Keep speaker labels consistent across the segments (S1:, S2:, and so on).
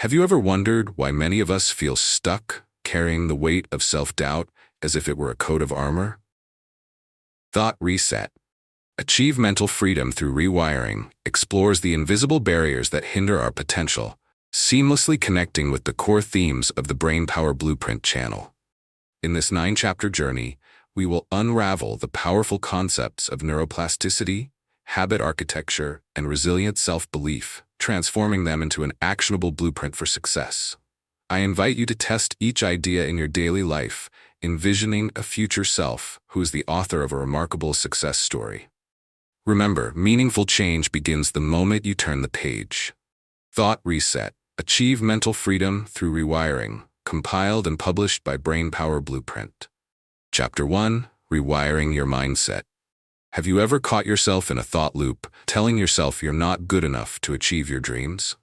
S1: Have you ever wondered why many of us feel stuck, carrying the weight of self-doubt as if it were a coat of armor? Thought Reset. Achieve mental freedom through rewiring explores the invisible barriers that hinder our potential, seamlessly connecting with the core themes of the Brainpower Blueprint channel. In this 9-chapter journey, we will unravel the powerful concepts of neuroplasticity, habit architecture, and resilient self-belief, transforming them into an actionable blueprint for success. I invite you to test each idea in your daily life, envisioning a future self who is the author of a remarkable success story. Remember, meaningful change begins the moment you turn the page. Thought Reset. Achieve mental freedom through rewiring, compiled and published by Brainpower Blueprint. Chapter 1. Rewiring Your Mindset. Have you ever caught yourself in a thought loop, telling yourself you're not good enough to achieve your dreams?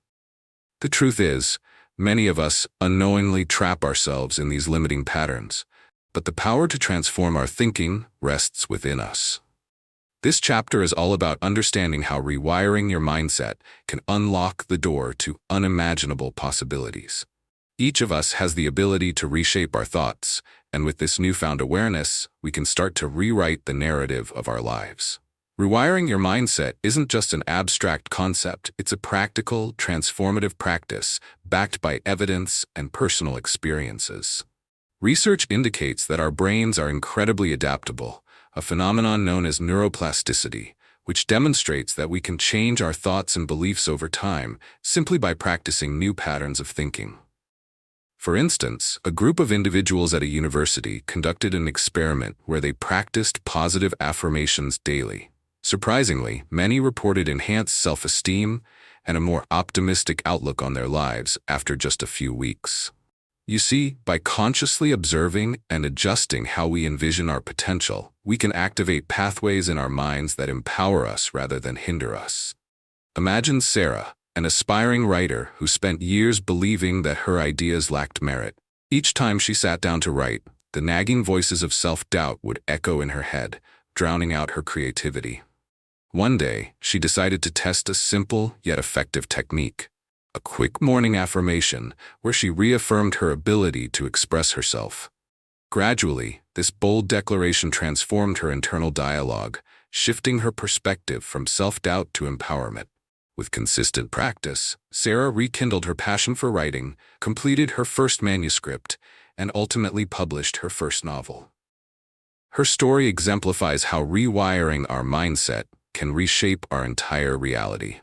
S1: The truth is, many of us unknowingly trap ourselves in these limiting patterns, but the power to transform our thinking rests within us. This chapter is all about understanding how rewiring your mindset can unlock the door to unimaginable possibilities. Each of us has the ability to reshape our thoughts, and with this newfound awareness, we can start to rewrite the narrative of our lives. Rewiring your mindset isn't just an abstract concept, it's a practical, transformative practice backed by evidence and personal experiences. Research indicates that our brains are incredibly adaptable, a phenomenon known as neuroplasticity, which demonstrates that we can change our thoughts and beliefs over time simply by practicing new patterns of thinking. For instance, a group of individuals at a university conducted an experiment where they practiced positive affirmations daily. Surprisingly, many reported enhanced self-esteem and a more optimistic outlook on their lives after just a few weeks. You see, by consciously observing and adjusting how we envision our potential, we can activate pathways in our minds that empower us rather than hinder us. Imagine Sarah, an aspiring writer who spent years believing that her ideas lacked merit. Each time she sat down to write, the nagging voices of self-doubt would echo in her head, drowning out her creativity. One day, she decided to test a simple yet effective technique. A quick morning affirmation where she reaffirmed her ability to express herself. Gradually, this bold declaration transformed her internal dialogue, shifting her perspective from self-doubt to empowerment. With consistent practice, Sarah rekindled her passion for writing, completed her first manuscript, and ultimately published her first novel. Her story exemplifies how rewiring our mindset can reshape our entire reality.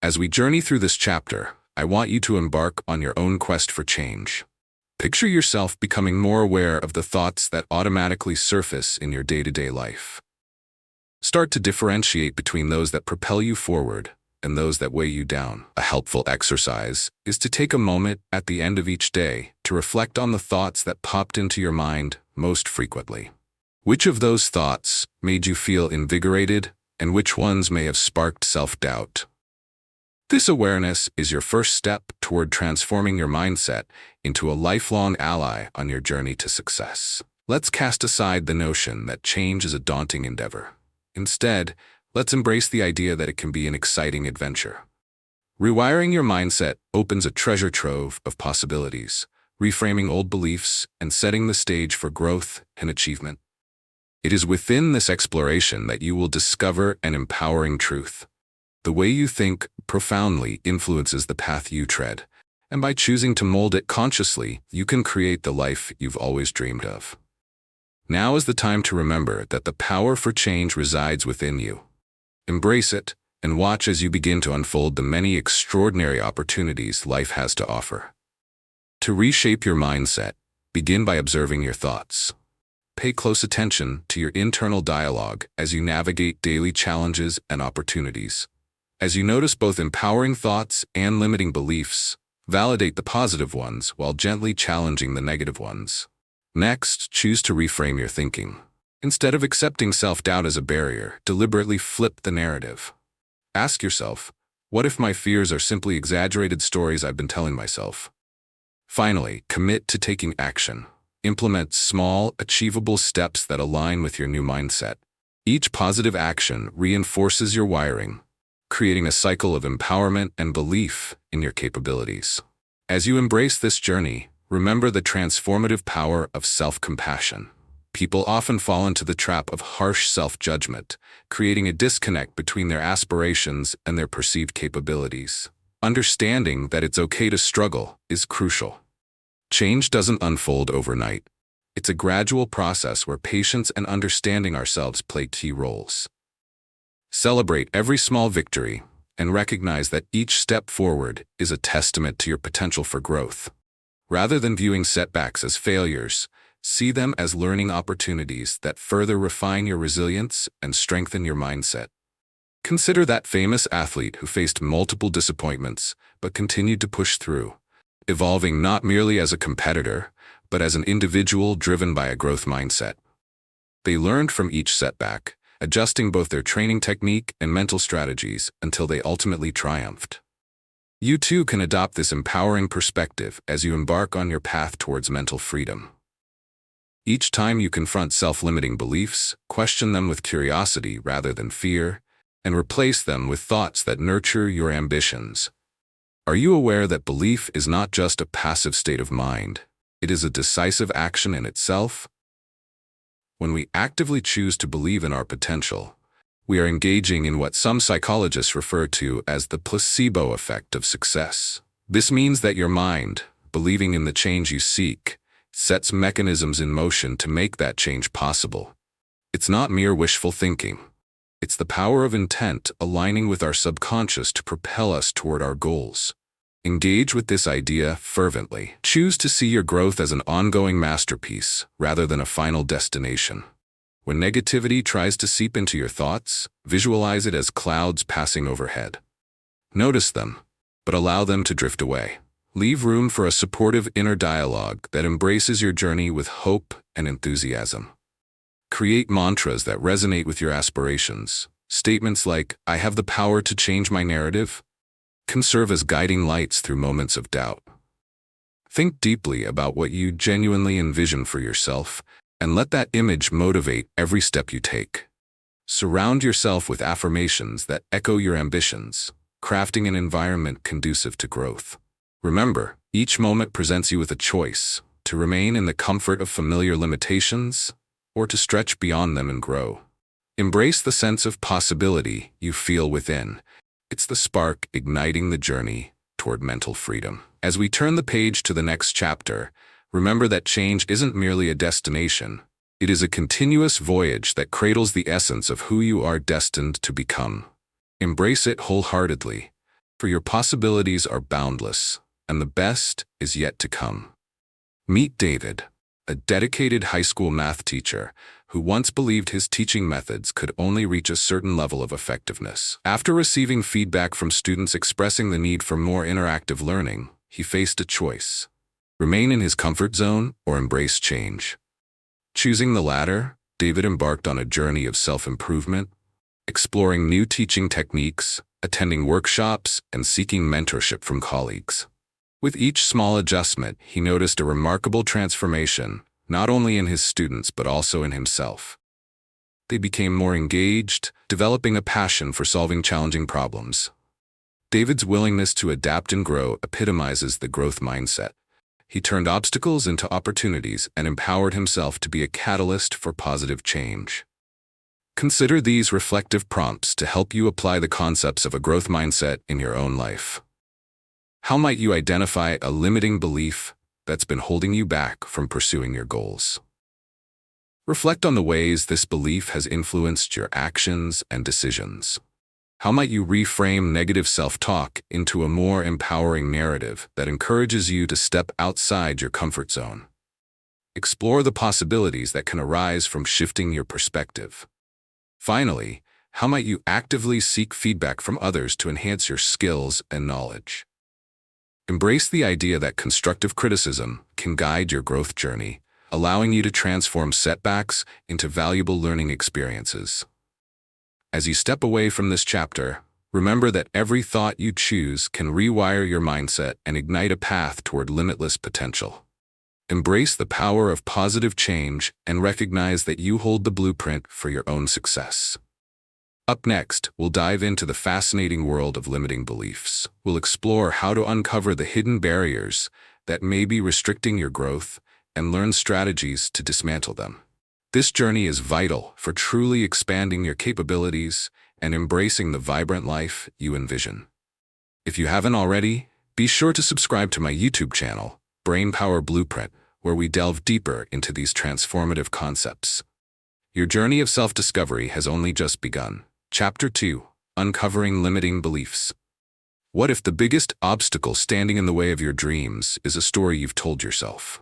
S1: As we journey through this chapter, I want you to embark on your own quest for change. Picture yourself becoming more aware of the thoughts that automatically surface in your day-to-day life. Start to differentiate between those that propel you forward and those that weigh you down. A helpful exercise is to take a moment at the end of each day to reflect on the thoughts that popped into your mind most frequently. Which of those thoughts made you feel invigorated, and which ones may have sparked self-doubt? This awareness is your first step toward transforming your mindset into a lifelong ally on your journey to success. Let's cast aside the notion that change is a daunting endeavor. Instead, let's embrace the idea that it can be an exciting adventure. Rewiring your mindset opens a treasure trove of possibilities, reframing old beliefs and setting the stage for growth and achievement. It is within this exploration that you will discover an empowering truth. The way you think profoundly influences the path you tread, and by choosing to mold it consciously, you can create the life you've always dreamed of. Now is the time to remember that the power for change resides within you. Embrace it, and watch as you begin to unfold the many extraordinary opportunities life has to offer. To reshape your mindset, begin by observing your thoughts. Pay close attention to your internal dialogue as you navigate daily challenges and opportunities. As you notice both empowering thoughts and limiting beliefs, validate the positive ones while gently challenging the negative ones. Next, choose to reframe your thinking. Instead of accepting self-doubt as a barrier, deliberately flip the narrative. Ask yourself, what if my fears are simply exaggerated stories I've been telling myself? Finally, commit to taking action. Implement small, achievable steps that align with your new mindset. Each positive action reinforces your wiring, creating a cycle of empowerment and belief in your capabilities. As you embrace this journey, remember the transformative power of self-compassion. People often fall into the trap of harsh self-judgment, creating a disconnect between their aspirations and their perceived capabilities. Understanding that it's okay to struggle is crucial. Change doesn't unfold overnight. It's a gradual process where patience and understanding ourselves play key roles. Celebrate every small victory and recognize that each step forward is a testament to your potential for growth. Rather than viewing setbacks as failures, see them as learning opportunities that further refine your resilience and strengthen your mindset. Consider that famous athlete who faced multiple disappointments but continued to push through, evolving not merely as a competitor, but as an individual driven by a growth mindset. They learned from each setback, adjusting both their training technique and mental strategies until they ultimately triumphed. You too can adopt this empowering perspective as you embark on your path towards mental freedom. Each time you confront self-limiting beliefs, question them with curiosity rather than fear, and replace them with thoughts that nurture your ambitions. Are you aware that belief is not just a passive state of mind? It is a decisive action in itself. When we actively choose to believe in our potential, we are engaging in what some psychologists refer to as the placebo effect of success. This means that your mind, believing in the change you seek, sets mechanisms in motion to make that change possible. It's not mere wishful thinking. It's the power of intent aligning with our subconscious to propel us toward our goals. Engage with this idea fervently. Choose to see your growth as an ongoing masterpiece rather than a final destination. When negativity tries to seep into your thoughts, visualize it as clouds passing overhead. Notice them, but allow them to drift away. Leave room for a supportive inner dialogue that embraces your journey with hope and enthusiasm. Create mantras that resonate with your aspirations. Statements like, "I have the power to change my narrative," can serve as guiding lights through moments of doubt. Think deeply about what you genuinely envision for yourself, and let that image motivate every step you take. Surround yourself with affirmations that echo your ambitions, crafting an environment conducive to growth. Remember, each moment presents you with a choice: to remain in the comfort of familiar limitations, or to stretch beyond them and grow. Embrace the sense of possibility you feel within. It's the spark igniting the journey toward mental freedom. As we turn the page to the next chapter, remember that change isn't merely a destination. It is a continuous voyage that cradles the essence of who you are destined to become. Embrace it wholeheartedly, for your possibilities are boundless, and the best is yet to come. Meet David, a dedicated high school math teacher who once believed his teaching methods could only reach a certain level of effectiveness. After receiving feedback from students expressing the need for more interactive learning, he faced a choice: remain in his comfort zone or embrace change. Choosing the latter, David embarked on a journey of self-improvement, exploring new teaching techniques, attending workshops, and seeking mentorship from colleagues. With each small adjustment, he noticed a remarkable transformation, not only in his students but also in himself. They became more engaged, developing a passion for solving challenging problems. David's willingness to adapt and grow epitomizes the growth mindset. He turned obstacles into opportunities and empowered himself to be a catalyst for positive change. Consider these reflective prompts to help you apply the concepts of a growth mindset in your own life. How might you identify a limiting belief that's been holding you back from pursuing your goals? Reflect on the ways this belief has influenced your actions and decisions. How might you reframe negative self-talk into a more empowering narrative that encourages you to step outside your comfort zone? Explore the possibilities that can arise from shifting your perspective. Finally, how might you actively seek feedback from others to enhance your skills and knowledge? Embrace the idea that constructive criticism can guide your growth journey, allowing you to transform setbacks into valuable learning experiences. As you step away from this chapter, remember that every thought you choose can rewire your mindset and ignite a path toward limitless potential. Embrace the power of positive change and recognize that you hold the blueprint for your own success. Up next, we'll dive into the fascinating world of limiting beliefs. We'll explore how to uncover the hidden barriers that may be restricting your growth and learn strategies to dismantle them. This journey is vital for truly expanding your capabilities and embracing the vibrant life you envision. If you haven't already, be sure to subscribe to my YouTube channel, Brainpower Blueprint, where we delve deeper into these transformative concepts. Your journey of self-discovery has only just begun. Chapter 2: Uncovering Limiting Beliefs. What if the biggest obstacle standing in the way of your dreams is a story you've told yourself?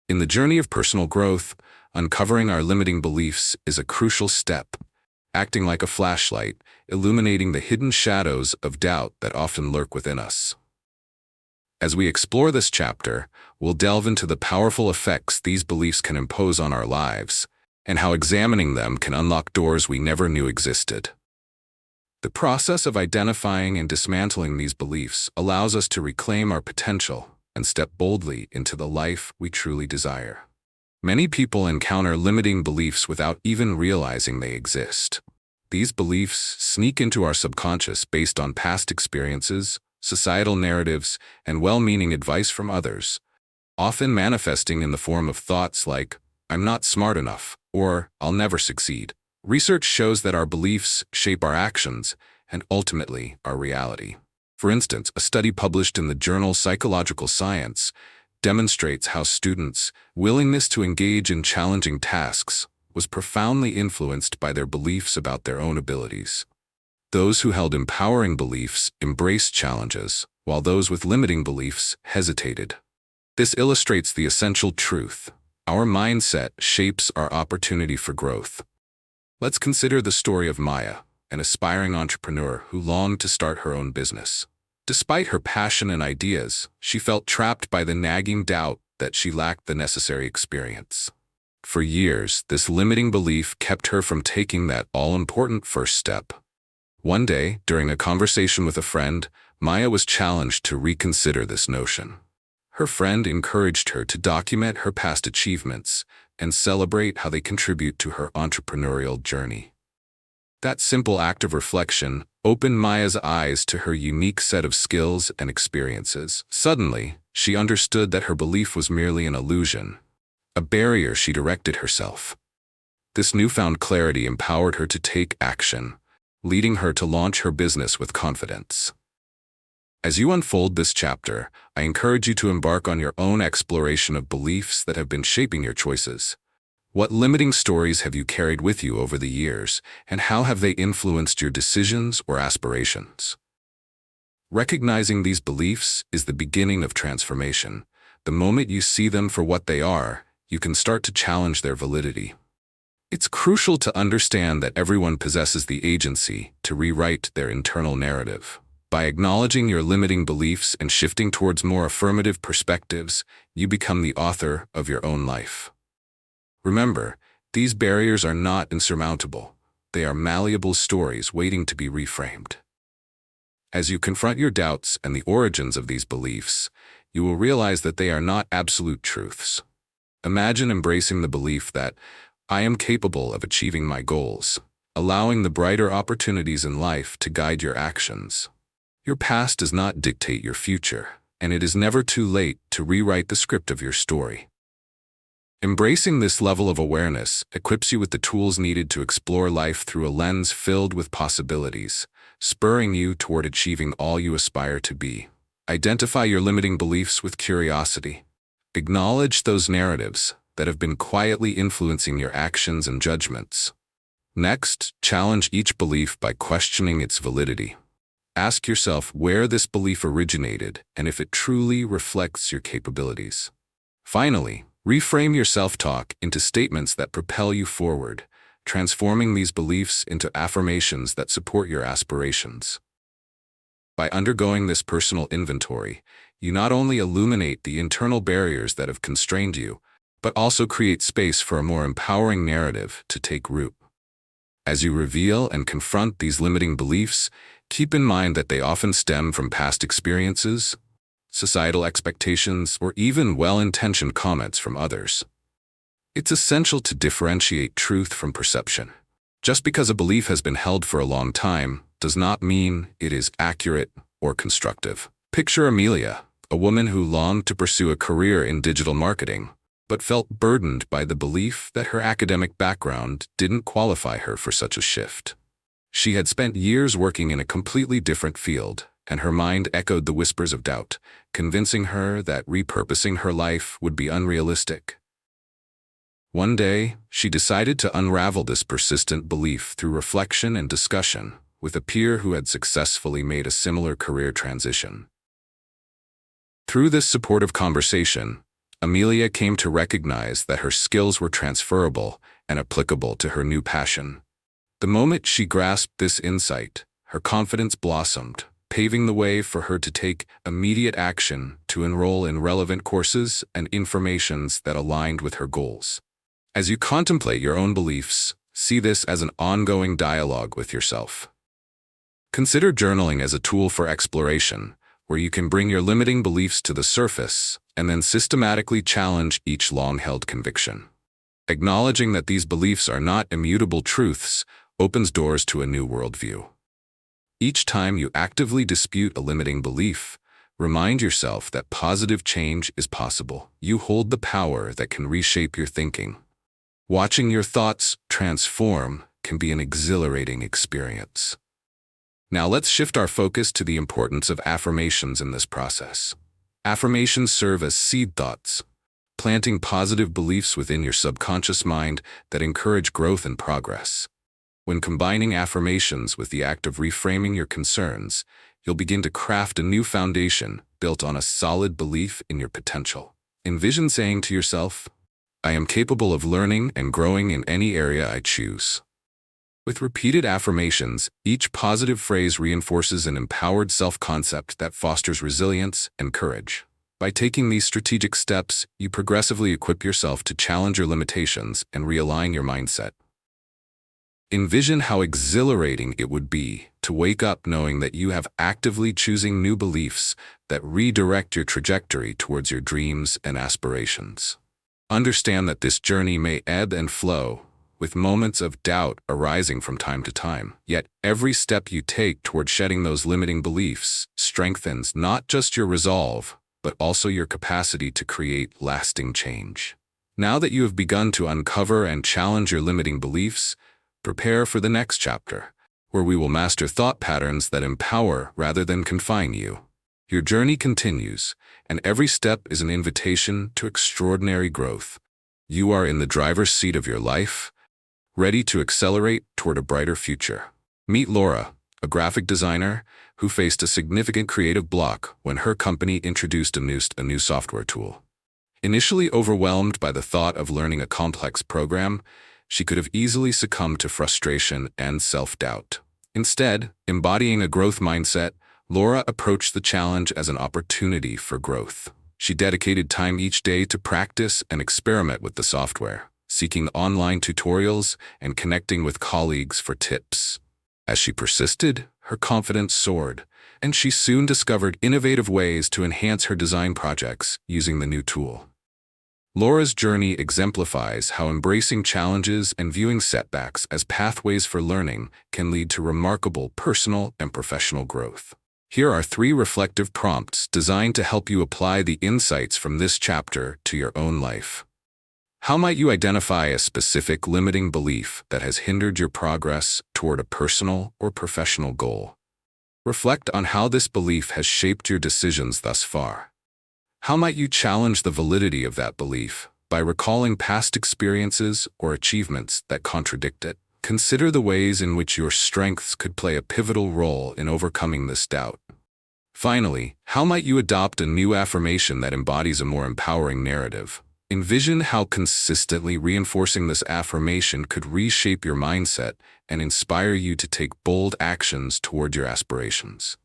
S1: In the journey of personal growth, uncovering our limiting beliefs is a crucial step, acting like a flashlight, illuminating the hidden shadows of doubt that often lurk within us. As we explore this chapter, we'll delve into the powerful effects these beliefs can impose on our lives, and how examining them can unlock doors we never knew existed. The process of identifying and dismantling these beliefs allows us to reclaim our potential and step boldly into the life we truly desire. Many people encounter limiting beliefs without even realizing they exist. These beliefs sneak into our subconscious based on past experiences, societal narratives, and well-meaning advice from others, often manifesting in the form of thoughts like, "I'm not smart enough," or "I'll never succeed." Research shows that our beliefs shape our actions and ultimately our reality. For instance, a study published in the journal Psychological Science demonstrates how students' willingness to engage in challenging tasks was profoundly influenced by their beliefs about their own abilities. Those who held empowering beliefs embraced challenges, while those with limiting beliefs hesitated. This illustrates the essential truth: our mindset shapes our opportunity for growth. Let's consider the story of Maya, an aspiring entrepreneur who longed to start her own business. Despite her passion and ideas, she felt trapped by the nagging doubt that she lacked the necessary experience. For years, this limiting belief kept her from taking that all-important first step. One day, during a conversation with a friend, Maya was challenged to reconsider this notion. Her friend encouraged her to document her past achievements and celebrate how they contribute to her entrepreneurial journey. That simple act of reflection opened Maya's eyes to her unique set of skills and experiences. Suddenly, she understood that her belief was merely an illusion, a barrier she'd erected herself. This newfound clarity empowered her to take action, leading her to launch her business with confidence. As you unfold this chapter, I encourage you to embark on your own exploration of beliefs that have been shaping your choices. What limiting stories have you carried with you over the years, and how have they influenced your decisions or aspirations? Recognizing these beliefs is the beginning of transformation. The moment you see them for what they are, you can start to challenge their validity. It's crucial to understand that everyone possesses the agency to rewrite their internal narrative. By acknowledging your limiting beliefs and shifting towards more affirmative perspectives, you become the author of your own life. Remember, these barriers are not insurmountable. They are malleable stories waiting to be reframed. As you confront your doubts and the origins of these beliefs, you will realize that they are not absolute truths. Imagine embracing the belief that I am capable of achieving my goals, allowing the brighter opportunities in life to guide your actions. Your past does not dictate your future, and it is never too late to rewrite the script of your story. Embracing this level of awareness equips you with the tools needed to explore life through a lens filled with possibilities, spurring you toward achieving all you aspire to be. Identify your limiting beliefs with curiosity. Acknowledge those narratives that have been quietly influencing your actions and judgments. Next, challenge each belief by questioning its validity. Ask yourself where this belief originated and if it truly reflects your capabilities. Finally, reframe your self-talk into statements that propel you forward, transforming these beliefs into affirmations that support your aspirations. By undergoing this personal inventory, you not only illuminate the internal barriers that have constrained you, but also create space for a more empowering narrative to take root. As you reveal and confront these limiting beliefs, keep in mind that they often stem from past experiences, societal expectations, or even well-intentioned comments from others. It's essential to differentiate truth from perception. Just because a belief has been held for a long time does not mean it is accurate or constructive. Picture Amelia, a woman who longed to pursue a career in digital marketing, but felt burdened by the belief that her academic background didn't qualify her for such a shift. She had spent years working in a completely different field, and her mind echoed the whispers of doubt, convincing her that repurposing her life would be unrealistic. One day, she decided to unravel this persistent belief through reflection and discussion with a peer who had successfully made a similar career transition. Through this supportive conversation, Amelia came to recognize that her skills were transferable and applicable to her new passion. The moment she grasped this insight, her confidence blossomed, paving the way for her to take immediate action to enroll in relevant courses and informations that aligned with her goals. As you contemplate your own beliefs, see this as an ongoing dialogue with yourself. Consider journaling as a tool for exploration, where you can bring your limiting beliefs to the surface and then systematically challenge each long-held conviction. Acknowledging that these beliefs are not immutable truths opens doors to a new worldview. Each time you actively dispute a limiting belief, remind yourself that positive change is possible. You hold the power that can reshape your thinking. Watching your thoughts transform can be an exhilarating experience. Now let's shift our focus to the importance of affirmations in this process. Affirmations serve as seed thoughts, planting positive beliefs within your subconscious mind that encourage growth and progress. When combining affirmations with the act of reframing your concerns, you'll begin to craft a new foundation built on a solid belief in your potential. Envision saying to yourself, "I am capable of learning and growing in any area I choose." With repeated affirmations, each positive phrase reinforces an empowered self-concept that fosters resilience and courage. By taking these strategic steps, you progressively equip yourself to challenge your limitations and realign your mindset. Envision how exhilarating it would be to wake up knowing that you have actively choosing new beliefs that redirect your trajectory towards your dreams and aspirations. Understand that this journey may ebb and flow, with moments of doubt arising from time to time. Yet every step you take toward shedding those limiting beliefs strengthens not just your resolve, but also your capacity to create lasting change. Now that you have begun to uncover and challenge your limiting beliefs, prepare for the next chapter, where we will master thought patterns that empower rather than confine you. Your journey continues, and every step is an invitation to extraordinary growth. You are in the driver's seat of your life, ready to accelerate toward a brighter future. Meet Laura, a graphic designer who faced a significant creative block when her company introduced a new software tool. Initially overwhelmed by the thought of learning a complex program, she could have easily succumbed to frustration and self-doubt. Instead, embodying a growth mindset, Laura approached the challenge as an opportunity for growth. She dedicated time each day to practice and experiment with the software, seeking online tutorials and connecting with colleagues for tips. As she persisted, her confidence soared, and she soon discovered innovative ways to enhance her design projects using the new tool. Laura's journey exemplifies how embracing challenges and viewing setbacks as pathways for learning can lead to remarkable personal and professional growth. Here are 3 reflective prompts designed to help you apply the insights from this chapter to your own life. How might you identify a specific limiting belief that has hindered your progress toward a personal or professional goal? Reflect on how this belief has shaped your decisions thus far. How might you challenge the validity of that belief by recalling past experiences or achievements that contradict it? Consider the ways in which your strengths could play a pivotal role in overcoming this doubt. Finally, how might you adopt a new affirmation that embodies a more empowering narrative? Envision how consistently reinforcing this affirmation could reshape your mindset and inspire you to take bold actions toward your aspirations.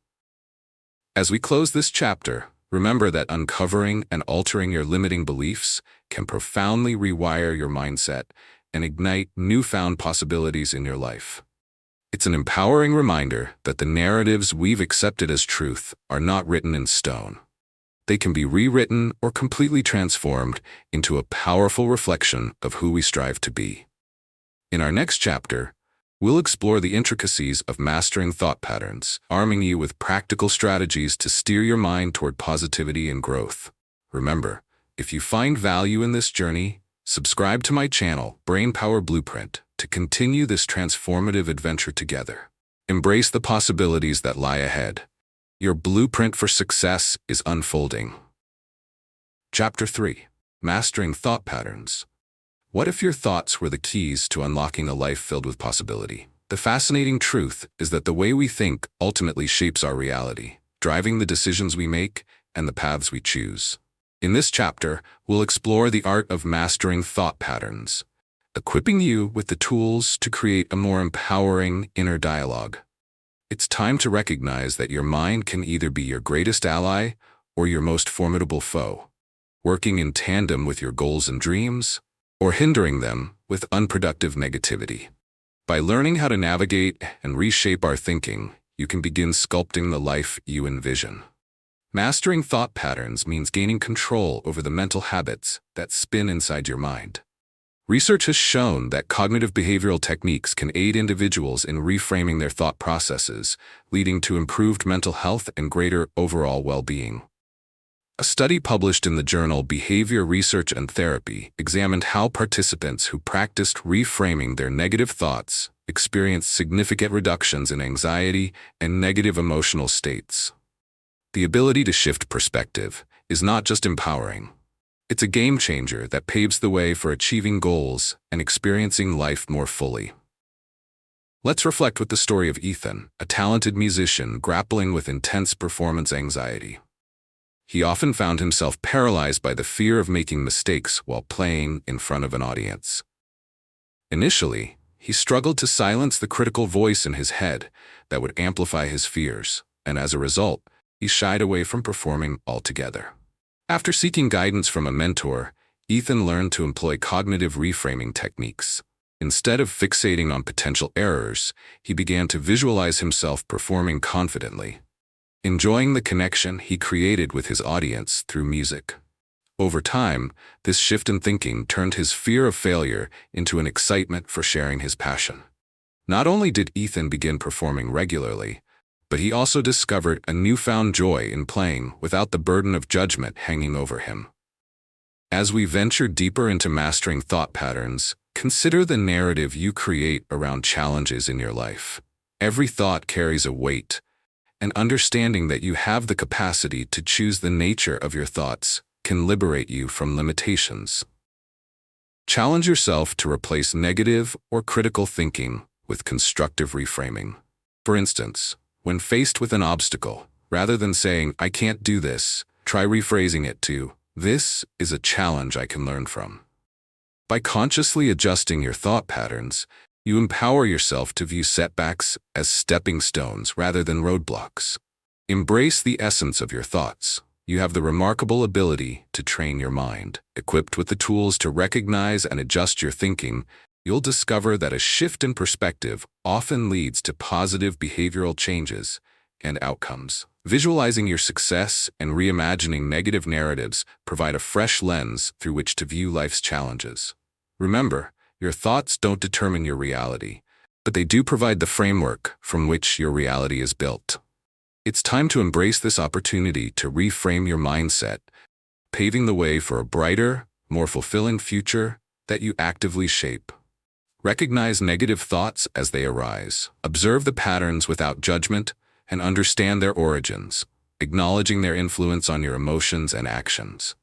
S1: As we close this chapter, remember that uncovering and altering your limiting beliefs can profoundly rewire your mindset and ignite newfound possibilities in your life. It's an empowering reminder that the narratives we've accepted as truth are not written in stone. They can be rewritten or completely transformed into a powerful reflection of who we strive to be. In our next chapter, We'll explore the intricacies of mastering thought patterns, arming you with practical strategies to steer your mind toward positivity and growth. Remember, if you find value in this journey, subscribe to my channel, Brainpower Blueprint, to continue this transformative adventure together. Embrace the possibilities that lie ahead. Your blueprint for success is unfolding. Chapter 3. Mastering Thought Patterns. What if your thoughts were the keys to unlocking a life filled with possibility? The fascinating truth is that the way we think ultimately shapes our reality, driving the decisions we make and the paths we choose. In this chapter, we'll explore the art of mastering thought patterns, equipping you with the tools to create a more empowering inner dialogue. It's time to recognize that your mind can either be your greatest ally or your most formidable foe, working in tandem with your goals and dreams, or hindering them with unproductive negativity. By learning how to navigate and reshape our thinking, you can begin sculpting the life you envision. Mastering thought patterns means gaining control over the mental habits that spin inside your mind. Research has shown that cognitive behavioral techniques can aid individuals in reframing their thought processes, leading to improved mental health and greater overall well-being. A study published in the journal Behavior Research and Therapy examined how participants who practiced reframing their negative thoughts experienced significant reductions in anxiety and negative emotional states. The ability to shift perspective is not just empowering. It's a game changer that paves the way for achieving goals and experiencing life more fully. Let's reflect with the story of Ethan, a talented musician grappling with intense performance anxiety. He often found himself paralyzed by the fear of making mistakes while playing in front of an audience. Initially, he struggled to silence the critical voice in his head that would amplify his fears, and as a result, he shied away from performing altogether. After seeking guidance from a mentor, Ethan learned to employ cognitive reframing techniques. Instead of fixating on potential errors, he began to visualize himself performing confidently, enjoying the connection he created with his audience through music. Over time, this shift in thinking turned his fear of failure into an excitement for sharing his passion. Not only did Ethan begin performing regularly, but he also discovered a newfound joy in playing without the burden of judgment hanging over him. As we venture deeper into mastering thought patterns, consider the narrative you create around challenges in your life. Every thought carries a weight, and understanding that you have the capacity to choose the nature of your thoughts can liberate you from limitations. Challenge yourself to replace negative or critical thinking with constructive reframing. For instance, when faced with an obstacle, rather than saying, "I can't do this," try rephrasing it to, "This is a challenge I can learn from." By consciously adjusting your thought patterns, you empower yourself to view setbacks as stepping stones rather than roadblocks. Embrace the essence of your thoughts. You have the remarkable ability to train your mind. Equipped with the tools to recognize and adjust your thinking, you'll discover that a shift in perspective often leads to positive behavioral changes and outcomes. Visualizing your success and reimagining negative narratives provide a fresh lens through which to view life's challenges. Remember, your thoughts don't determine your reality, but they do provide the framework from which your reality is built. It's time to embrace this opportunity to reframe your mindset, paving the way for a brighter, more fulfilling future that you actively shape. Recognize negative thoughts as they arise. Observe the patterns without judgment and understand their origins, acknowledging their influence on your emotions and actions.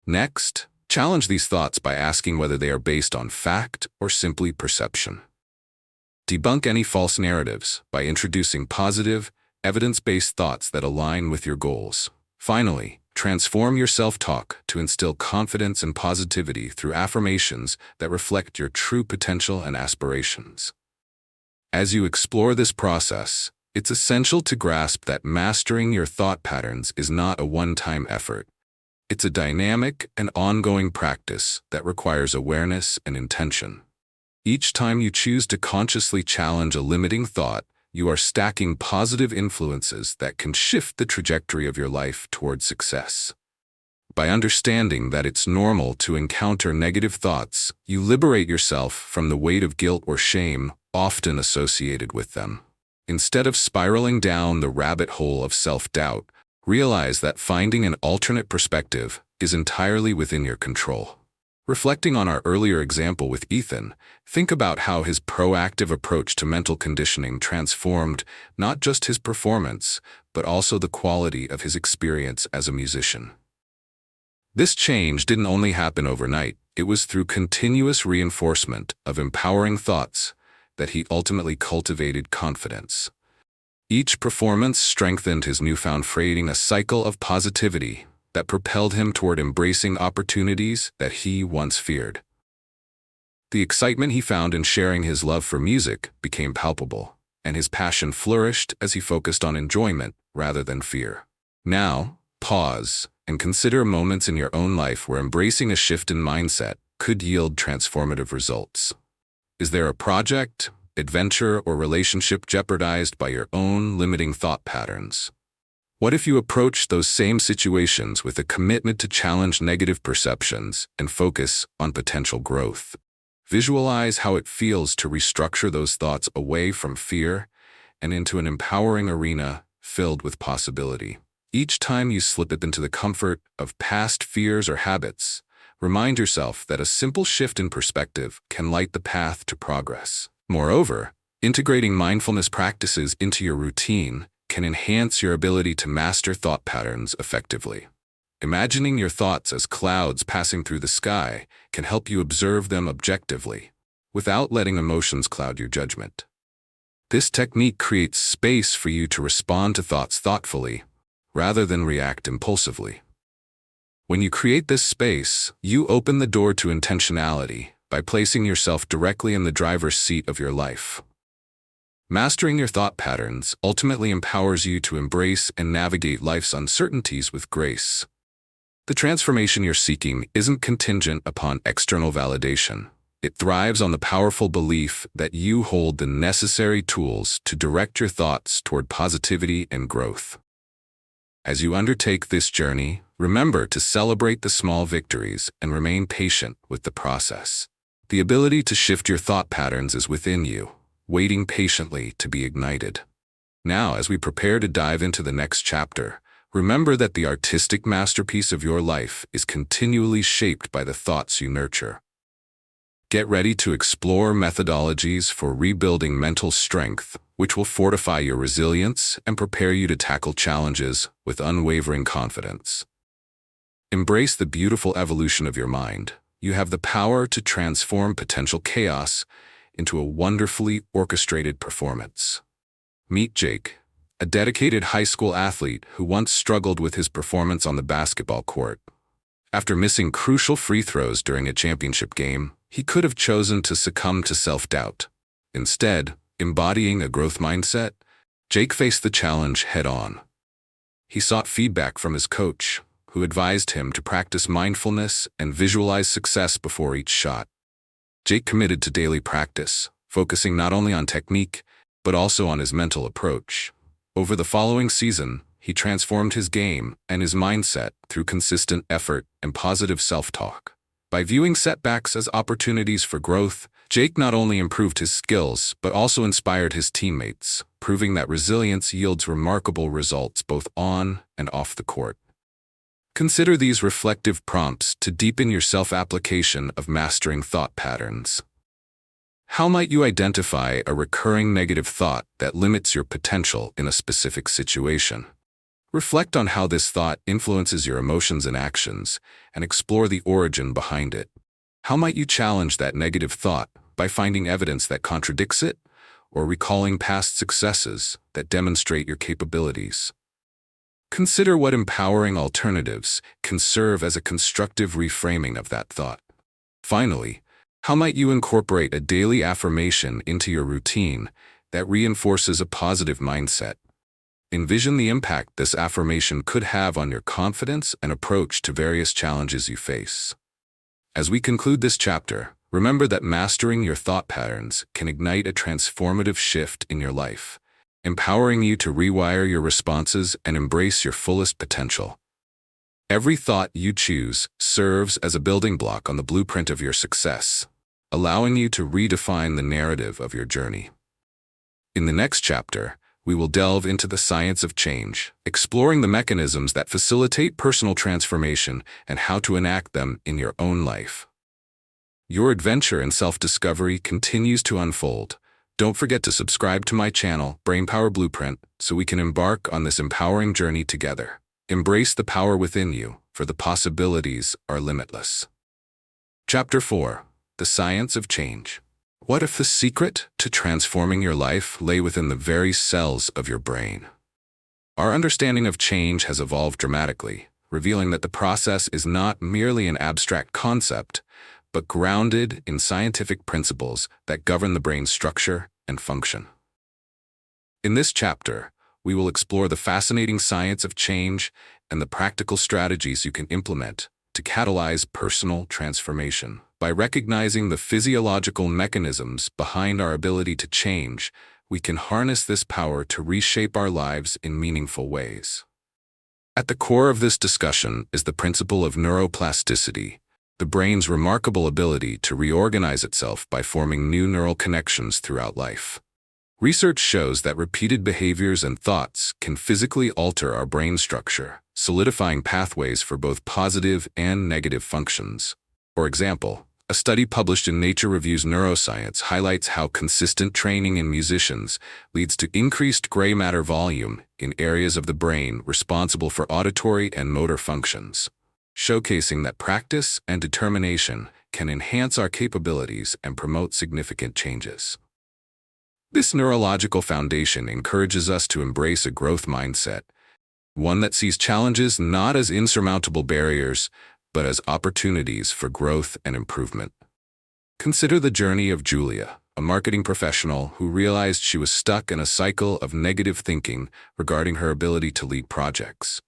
S1: Next, challenge these thoughts by asking whether they are based on fact or simply perception. Debunk any false narratives by introducing positive, evidence-based thoughts that align with your goals. Finally, transform your self-talk to instill confidence and positivity through affirmations that reflect your true potential and aspirations. As you explore this process, it's essential to grasp that mastering your thought patterns is not a one-time effort. It's a dynamic and ongoing practice that requires awareness and intention. Each time you choose to consciously challenge a limiting thought, you are stacking positive influences that can shift the trajectory of your life toward success. By understanding that it's normal to encounter negative thoughts, you liberate yourself from the weight of guilt or shame, often associated with them. Instead of spiraling down the rabbit hole of self-doubt, realize that finding an alternate perspective is entirely within your control. Reflecting on our earlier example with Ethan, think about how his proactive approach to mental conditioning transformed not just his performance, but also the quality of his experience as a musician. This change didn't only happen overnight, it was through continuous reinforcement of empowering thoughts that he ultimately cultivated confidence. Each performance strengthened his newfound faith, creating a cycle of positivity that propelled him toward embracing opportunities that he once feared. The excitement he found in sharing his love for music became palpable, and his passion flourished as he focused on enjoyment rather than fear. Now, pause and consider moments in your own life where embracing a shift in mindset could yield transformative results. Is there a project, adventure, or relationship jeopardized by your own limiting thought patterns? What if you approach those same situations with a commitment to challenge negative perceptions and focus on potential growth? Visualize how it feels to restructure those thoughts away from fear and into an empowering arena filled with possibility. Each time you slip it into the comfort of past fears or habits, remind yourself that a simple shift in perspective can light the path to progress. Moreover, integrating mindfulness practices into your routine can enhance your ability to master thought patterns effectively. Imagining your thoughts as clouds passing through the sky can help you observe them objectively, without letting emotions cloud your judgment. This technique creates space for you to respond to thoughts thoughtfully, rather than react impulsively. When you create this space, you open the door to intentionality by placing yourself directly in the driver's seat of your life. Mastering your thought patterns ultimately empowers you to embrace and navigate life's uncertainties with grace. The transformation you're seeking isn't contingent upon external validation. It thrives on the powerful belief that you hold the necessary tools to direct your thoughts toward positivity and growth. As you undertake this journey, remember to celebrate the small victories and remain patient with the process. The ability to shift your thought patterns is within you, waiting patiently to be ignited. Now, as we prepare to dive into the next chapter, remember that the artistic masterpiece of your life is continually shaped by the thoughts you nurture. Get ready to explore methodologies for rebuilding mental strength, which will fortify your resilience and prepare you to tackle challenges with unwavering confidence. Embrace the beautiful evolution of your mind. You have the power to transform potential chaos into a wonderfully orchestrated performance. Meet Jake, a dedicated high school athlete who once struggled with his performance on the basketball court. After missing crucial free throws during a championship game, he could have chosen to succumb to self-doubt. Instead, embodying a growth mindset, Jake faced the challenge head-on. He sought feedback from his coach, who advised him to practice mindfulness and visualize success before each shot. Jake committed to daily practice, focusing not only on technique, but also on his mental approach. Over the following season, he transformed his game and his mindset through consistent effort and positive self-talk. By viewing setbacks as opportunities for growth, Jake not only improved his skills, but also inspired his teammates, proving that resilience yields remarkable results both on and off the court. Consider these reflective prompts to deepen your self-application of mastering thought patterns. How might you identify a recurring negative thought that limits your potential in a specific situation? Reflect on how this thought influences your emotions and actions, and explore the origin behind it. How might you challenge that negative thought by finding evidence that contradicts it, or recalling past successes that demonstrate your capabilities? Consider what empowering alternatives can serve as a constructive reframing of that thought. Finally, how might you incorporate a daily affirmation into your routine that reinforces a positive mindset? Envision the impact this affirmation could have on your confidence and approach to various challenges you face. As we conclude this chapter, remember that mastering your thought patterns can ignite a transformative shift in your life, empowering you to rewire your responses and embrace your fullest potential. Every thought you choose serves as a building block on the blueprint of your success. allowing you to redefine the narrative of your journey. In the next chapter, we will delve into the science of change, exploring the mechanisms that facilitate personal transformation and how to enact them in your own life. Your adventure in self-discovery continues to unfold. Don't forget to subscribe to my channel, Brainpower Blueprint, so we can embark on this empowering journey together. Embrace the power within you, for the possibilities are limitless. Chapter 4. The Science of Change. What if the secret to transforming your life lay within the very cells of your brain? Our understanding of change has evolved dramatically, revealing that the process is not merely an abstract concept, but grounded in scientific principles that govern the brain's structure and function. In this chapter, we will explore the fascinating science of change and the practical strategies you can implement to catalyze personal transformation. By recognizing the physiological mechanisms behind our ability to change, we can harness this power to reshape our lives in meaningful ways. At the core of this discussion is the principle of neuroplasticity, the brain's remarkable ability to reorganize itself by forming new neural connections throughout life. Research shows that repeated behaviors and thoughts can physically alter our brain structure, solidifying pathways for both positive and negative functions. For example, a study published in Nature Reviews Neuroscience highlights how consistent training in musicians leads to increased gray matter volume in areas of the brain responsible for auditory and motor functions, showcasing that practice and determination can enhance our capabilities and promote significant changes. This neurological foundation encourages us to embrace a growth mindset, one that sees challenges not as insurmountable barriers, but as opportunities for growth and improvement. Consider the journey of Julia, a marketing professional who realized she was stuck in a cycle of negative thinking regarding her ability to lead projects.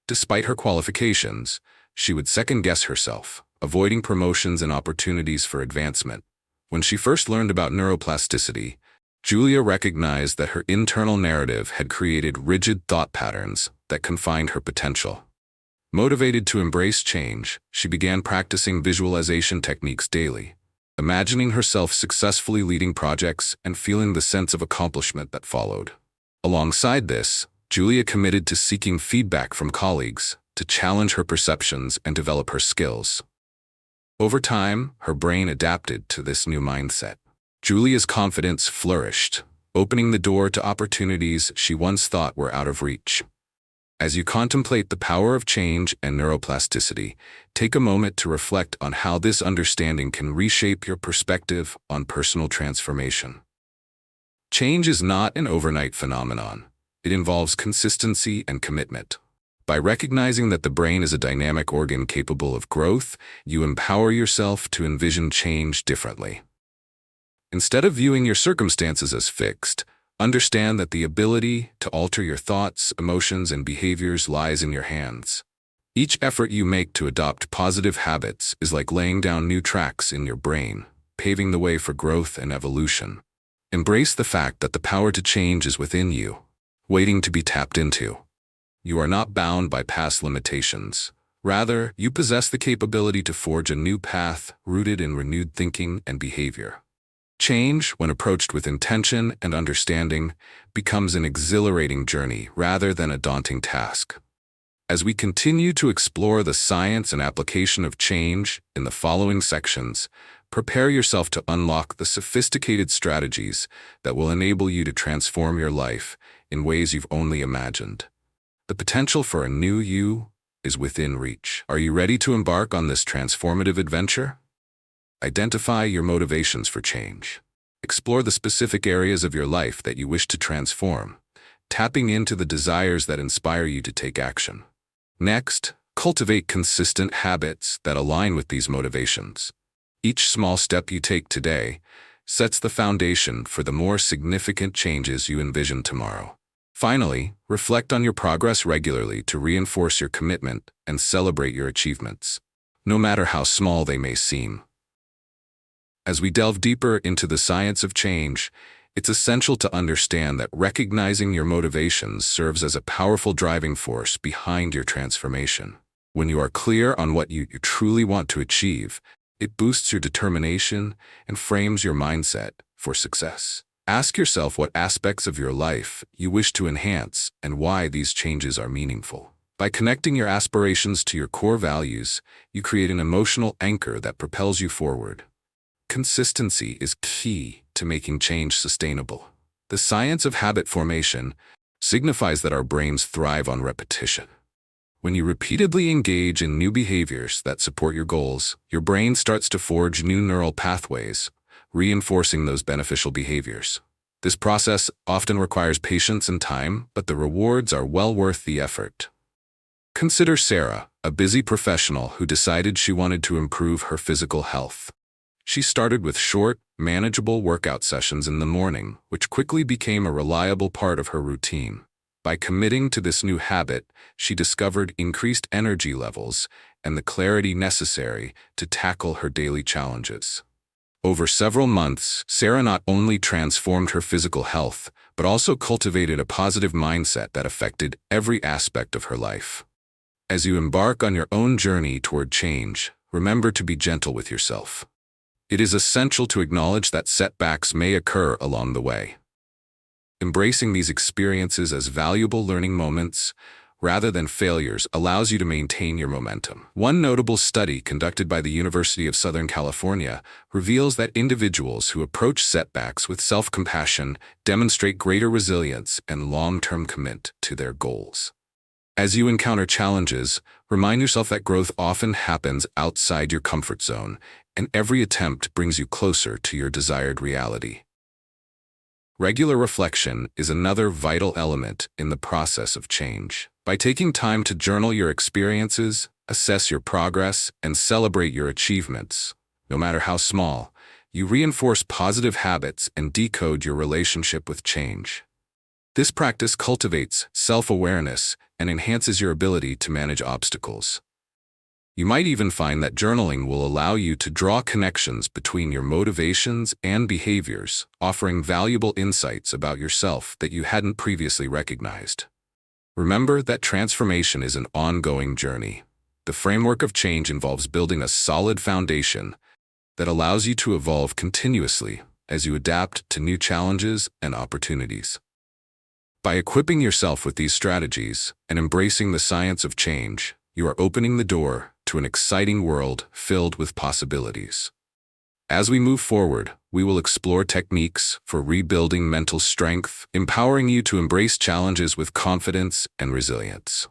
S1: Despite her qualifications, she would second-guess herself, avoiding promotions and opportunities for advancement. When she first learned about neuroplasticity, Julia recognized that her internal narrative had created rigid thought patterns that confined her potential. Motivated to embrace change, she began practicing visualization techniques daily, imagining herself successfully leading projects and feeling the sense of accomplishment that followed. Alongside this, Julia committed to seeking feedback from colleagues to challenge her perceptions and develop her skills. Over time, her brain adapted to this new mindset. Julia's confidence flourished, opening the door to opportunities she once thought were out of reach. As you contemplate the power of change and neuroplasticity, take a moment to reflect on how this understanding can reshape your perspective on personal transformation. Change is not an overnight phenomenon. It involves consistency and commitment. By recognizing that the brain is a dynamic organ capable of growth, you empower yourself to envision change differently. Instead of viewing your circumstances as fixed, understand that the ability to alter your thoughts, emotions, and behaviors lies in your hands. Each effort you make to adopt positive habits is like laying down new tracks in your brain, paving the way for growth and evolution. Embrace the fact that the power to change is within you, waiting to be tapped into. You are not bound by past limitations. Rather, you possess the capability to forge a new path rooted in renewed thinking and behavior. Change, when approached with intention and understanding, becomes an exhilarating journey rather than a daunting task. As we continue to explore the science and application of change in the following sections, prepare yourself to unlock the sophisticated strategies that will enable you to transform your life in ways you've only imagined. The potential for a new you is within reach. Are you ready to embark on this transformative adventure? Identify your motivations for change. Explore the specific areas of your life that you wish to transform, tapping into the desires that inspire you to take action. Next, cultivate consistent habits that align with these motivations. Each small step you take today sets the foundation for the more significant changes you envision tomorrow. Finally, reflect on your progress regularly to reinforce your commitment and celebrate your achievements, no matter how small they may seem. As we delve deeper into the science of change, it's essential to understand that recognizing your motivations serves as a powerful driving force behind your transformation. When you are clear on what you truly want to achieve, It boosts your determination and frames your mindset for success. Ask yourself what aspects of your life you wish to enhance and why these changes are meaningful. By connecting your aspirations to your core values, you create an emotional anchor that propels you forward. Consistency is key to making change sustainable. The science of habit formation signifies that our brains thrive on repetition. When you repeatedly engage in new behaviors that support your goals, your brain starts to forge new neural pathways, reinforcing those beneficial behaviors. This process often requires patience and time, but the rewards are well worth the effort. Consider Sarah, a busy professional who decided she wanted to improve her physical health. She started with short, manageable workout sessions in the morning, which quickly became a reliable part of her routine. By committing to this new habit, she discovered increased energy levels and the clarity necessary to tackle her daily challenges. Over several months, Sarah not only transformed her physical health, but also cultivated a positive mindset that affected every aspect of her life. As you embark on your own journey toward change, remember to be gentle with yourself. It is essential to acknowledge that setbacks may occur along the way. Embracing these experiences as valuable learning moments rather than failures allows you to maintain your momentum. One notable study conducted by the University of Southern California reveals that individuals who approach setbacks with self-compassion demonstrate greater resilience and long-term commitment to their goals. As you encounter challenges, remind yourself that growth often happens outside your comfort zone, and every attempt brings you closer to your desired reality. Regular reflection is another vital element in the process of change. By taking time to journal your experiences, assess your progress, and celebrate your achievements, no matter how small, you reinforce positive habits and decode your relationship with change. This practice cultivates self-awareness and enhances your ability to manage obstacles. You might even find that journaling will allow you to draw connections between your motivations and behaviors, offering valuable insights about yourself that you hadn't previously recognized. Remember that transformation is an ongoing journey. The framework of change involves building a solid foundation that allows you to evolve continuously as you adapt to new challenges and opportunities. By equipping yourself with these strategies and embracing the science of change, you are opening the door to an exciting world filled with possibilities. As we move forward, we will explore techniques for rebuilding mental strength, empowering you to embrace challenges with confidence and resilience.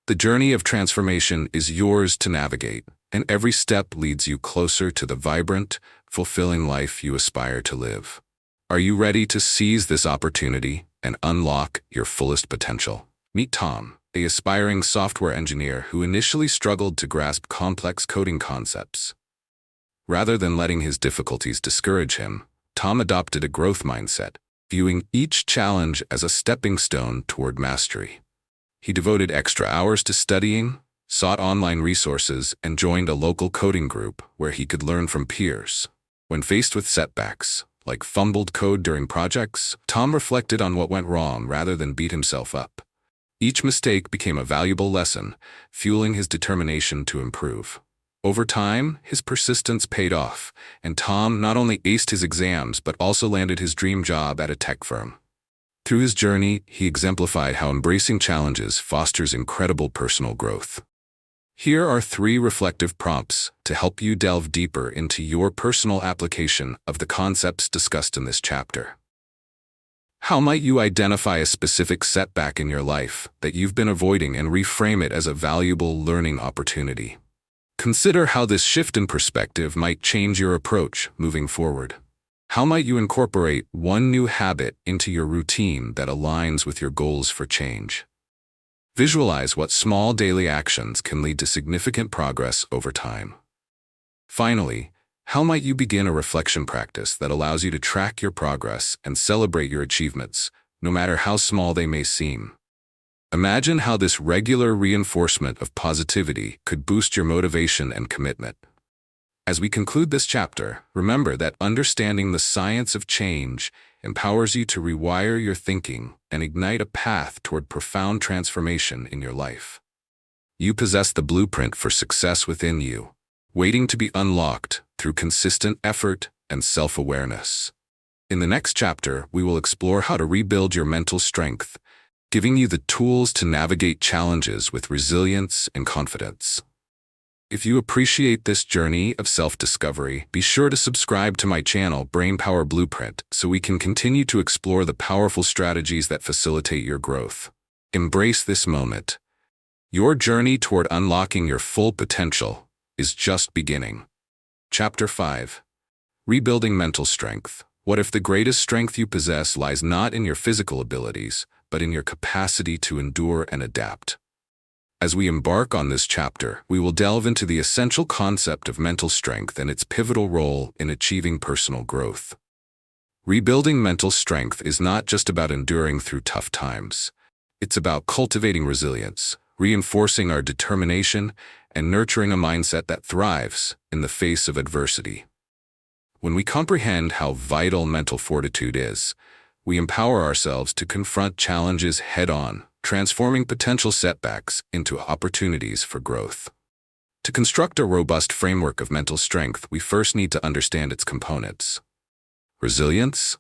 S1: The journey of transformation is yours to navigate, and every step leads you closer to the vibrant, fulfilling life you aspire to live. Are you ready to seize this opportunity and unlock your fullest potential? Meet Tom, an aspiring software engineer who initially struggled to grasp complex coding concepts. Rather than letting his difficulties discourage him, Tom adopted a growth mindset, viewing each challenge as a stepping stone toward mastery. He devoted extra hours to studying, sought online resources, and joined a local coding group where he could learn from peers. When faced with setbacks, like fumbled code during projects, Tom reflected on what went wrong rather than beat himself up. Each mistake became a valuable lesson, fueling his determination to improve. Over time, his persistence paid off, and Tom not only aced his exams but also landed his dream job at a tech firm. Through his journey, he exemplified how embracing challenges fosters incredible personal growth. Here are 3 reflective prompts to help you delve deeper into your personal application of the concepts discussed in this chapter. How might you identify a specific setback in your life that you've been avoiding and reframe it as a valuable learning opportunity? Consider how this shift in perspective might change your approach moving forward. How might you incorporate one new habit into your routine that aligns with your goals for change? Visualize what small daily actions can lead to significant progress over time. Finally, how might you begin a reflection practice that allows you to track your progress and celebrate your achievements, no matter how small they may seem? Imagine how this regular reinforcement of positivity could boost your motivation and commitment. As we conclude this chapter, remember that understanding the science of change empowers you to rewire your thinking and ignite a path toward profound transformation in your life. You possess the blueprint for success within you, waiting to be unlocked through consistent effort and self-awareness. In the next chapter, we will explore how to rebuild your mental strength, giving you the tools to navigate challenges with resilience and confidence. If you appreciate this journey of self-discovery, be sure to subscribe to my channel, Brainpower Blueprint, so we can continue to explore the powerful strategies that facilitate your growth. Embrace this moment. Your journey toward unlocking your full potential is just beginning. Chapter 5. Rebuilding Mental Strength. What if the greatest strength you possess lies not in your physical abilities, but in your capacity to endure and adapt? As we embark on this chapter, we will delve into the essential concept of mental strength and its pivotal role in achieving personal growth. Rebuilding mental strength is not just about enduring through tough times. It's about cultivating resilience, reinforcing our determination, and nurturing a mindset that thrives in the face of adversity. When we comprehend how vital mental fortitude is, we empower ourselves to confront challenges head-on, transforming potential setbacks into opportunities for growth. To construct a robust framework of mental strength, we first need to understand its components: resilience,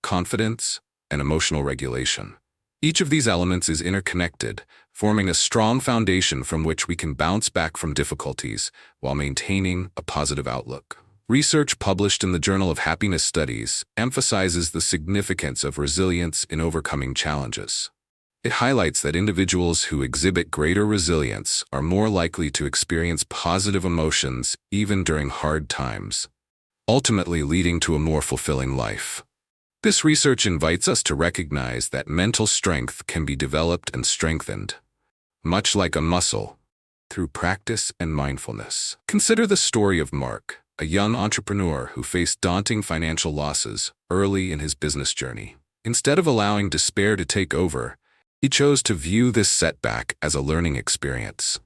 S1: confidence, and emotional regulation. Each of these elements is interconnected, forming a strong foundation from which we can bounce back from difficulties while maintaining a positive outlook. Research published in the Journal of Happiness Studies emphasizes the significance of resilience in overcoming challenges. It highlights that individuals who exhibit greater resilience are more likely to experience positive emotions even during hard times, ultimately leading to a more fulfilling life. This research invites us to recognize that mental strength can be developed and strengthened, much like a muscle, through practice and mindfulness. Consider the story of Mark, a young entrepreneur who faced daunting financial losses early in his business journey. Instead of allowing despair to take over, he chose to view this setback as a learning experience.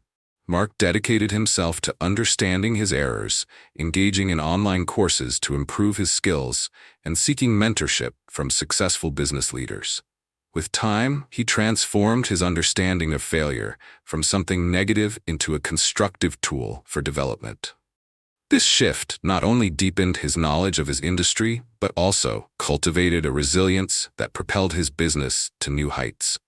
S1: Mark dedicated himself to understanding his errors, engaging in online courses to improve his skills, and seeking mentorship from successful business leaders. With time, he transformed his understanding of failure from something negative into a constructive tool for development. This shift not only deepened his knowledge of his industry, but also cultivated a resilience that propelled his business to new heights.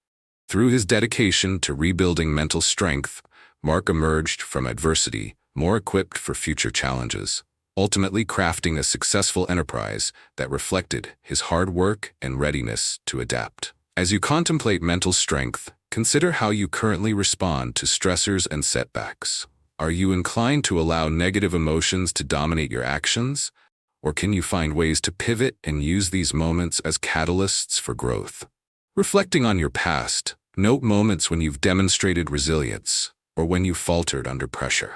S1: Through his dedication to rebuilding mental strength, Mark emerged from adversity more equipped for future challenges, ultimately crafting a successful enterprise that reflected his hard work and readiness to adapt. As you contemplate mental strength, consider how you currently respond to stressors and setbacks. Are you inclined to allow negative emotions to dominate your actions, or can you find ways to pivot and use these moments as catalysts for growth? Reflecting on your past, note moments when you've demonstrated resilience or when you faltered under pressure.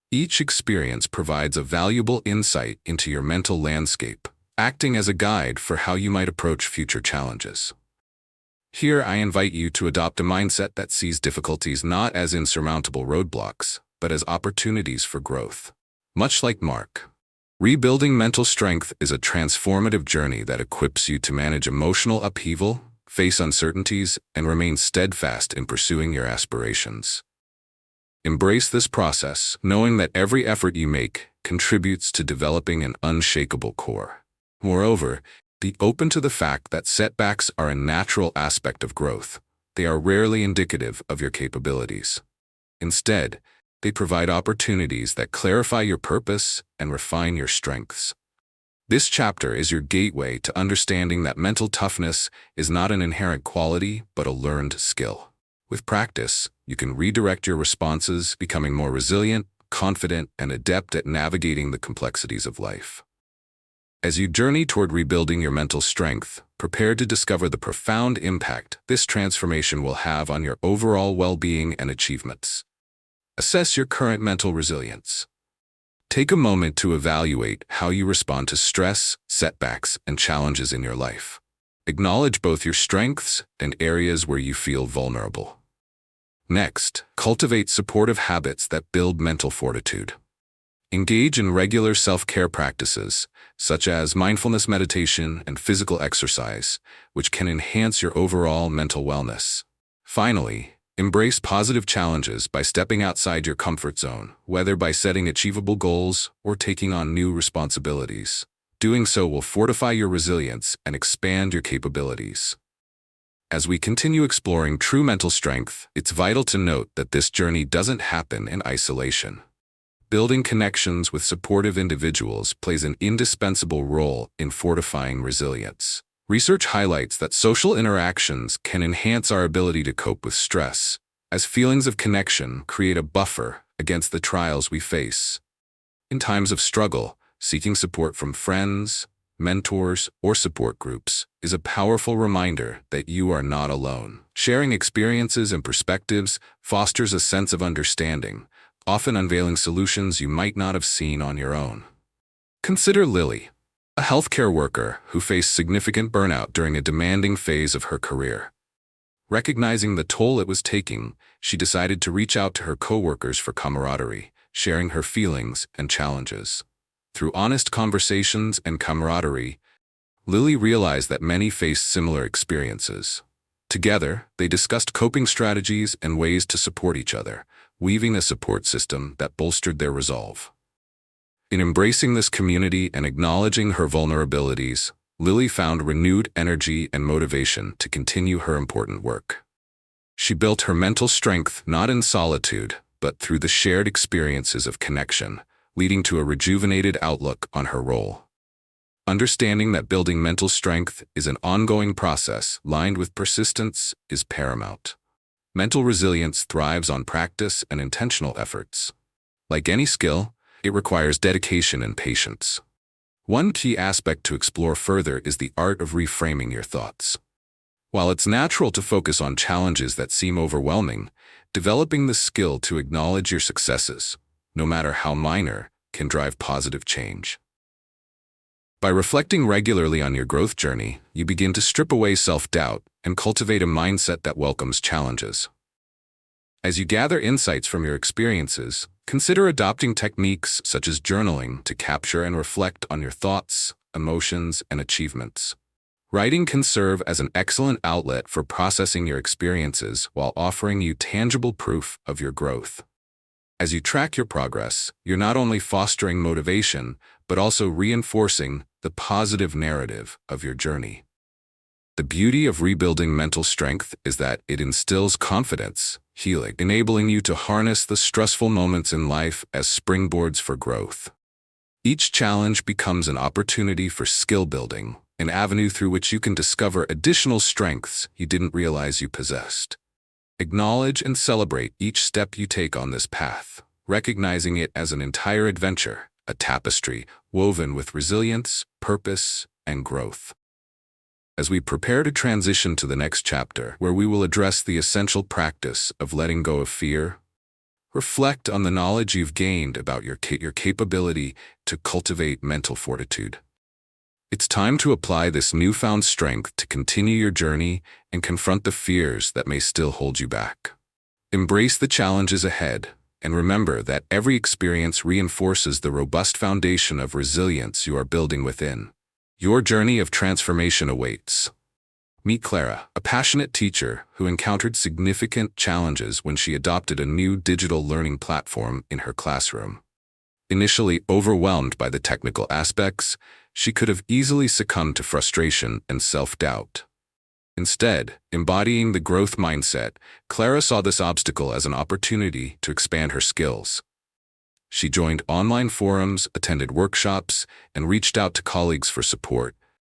S1: Each experience provides a valuable insight into your mental landscape, acting as a guide for how you might approach future challenges. Here, I invite you to adopt a mindset that sees difficulties not as insurmountable roadblocks, but as opportunities for growth. Much like Mark, rebuilding mental strength is a transformative journey that equips you to manage emotional upheaval, face uncertainties, and remain steadfast in pursuing your aspirations. Embrace this process, knowing that every effort you make contributes to developing an unshakable core. Moreover, be open to the fact that setbacks are a natural aspect of growth. They are rarely indicative of your capabilities. Instead, they provide opportunities that clarify your purpose and refine your strengths. This chapter is your gateway to understanding that mental toughness is not an inherent quality, but a learned skill. With practice, you can redirect your responses, becoming more resilient, confident, and adept at navigating the complexities of life. As you journey toward rebuilding your mental strength, prepare to discover the profound impact this transformation will have on your overall well-being and achievements. Assess your current mental resilience. Take a moment to evaluate how you respond to stress, setbacks, and challenges in your life. Acknowledge both your strengths and areas where you feel vulnerable. Next, cultivate supportive habits that build mental fortitude. Engage in regular self-care practices, such as mindfulness meditation and physical exercise, which can enhance your overall mental wellness. Finally, Embrace positive challenges by stepping outside your comfort zone, whether by setting achievable goals or taking on new responsibilities. Doing so will fortify your resilience and expand your capabilities. As we continue exploring true mental strength, it's vital to note that this journey doesn't happen in isolation. Building connections with supportive individuals plays an indispensable role in fortifying resilience. Research highlights that social interactions can enhance our ability to cope with stress, as feelings of connection create a buffer against the trials we face. In times of struggle, seeking support from friends, mentors, or support groups is a powerful reminder that you are not alone. Sharing experiences and perspectives fosters a sense of understanding, often unveiling solutions you might not have seen on your own. Consider Lily, a healthcare worker who faced significant burnout during a demanding phase of her career. Recognizing the toll it was taking, she decided to reach out to her coworkers for camaraderie, sharing her feelings and challenges. Through honest conversations and camaraderie, Lily realized that many faced similar experiences. Together, they discussed coping strategies and ways to support each other, weaving a support system that bolstered their resolve. In embracing this community and acknowledging her vulnerabilities, Lily found renewed energy and motivation to continue her important work. She built her mental strength not in solitude, but through the shared experiences of connection, leading to a rejuvenated outlook on her role. Understanding that building mental strength is an ongoing process lined with persistence is paramount. Mental resilience thrives on practice and intentional efforts. Like any skill, it requires dedication and patience. One key aspect to explore further is the art of reframing your thoughts. While it's natural to focus on challenges that seem overwhelming, developing the skill to acknowledge your successes, no matter how minor, can drive positive change. By reflecting regularly on your growth journey, you begin to strip away self-doubt and cultivate a mindset that welcomes challenges. As you gather insights from your experiences, consider adopting techniques such as journaling to capture and reflect on your thoughts, emotions, and achievements. Writing can serve as an excellent outlet for processing your experiences while offering you tangible proof of your growth. As you track your progress, you're not only fostering motivation, but also reinforcing the positive narrative of your journey. The beauty of rebuilding mental strength is that it instills confidence, healing, enabling you to harness the stressful moments in life as springboards for growth. Each challenge becomes an opportunity for skill building, an avenue through which you can discover additional strengths you didn't realize you possessed. Acknowledge and celebrate each step you take on this path, recognizing it as an entire adventure, a tapestry woven with resilience, purpose, and growth. As we prepare to transition to the next chapter, where we will address the essential practice of letting go of fear, reflect on the knowledge you've gained about your capability to cultivate mental fortitude. It's time to apply this newfound strength to continue your journey and confront the fears that may still hold you back. Embrace the challenges ahead, and remember that every experience reinforces the robust foundation of resilience you are building within. Your journey of transformation awaits. Meet Clara, a passionate teacher who encountered significant challenges when she adopted a new digital learning platform in her classroom. Initially overwhelmed by the technical aspects, she could have easily succumbed to frustration and self-doubt. Instead, embodying the growth mindset, Clara saw this obstacle as an opportunity to expand her skills. She joined online forums, attended workshops, and reached out to colleagues for support,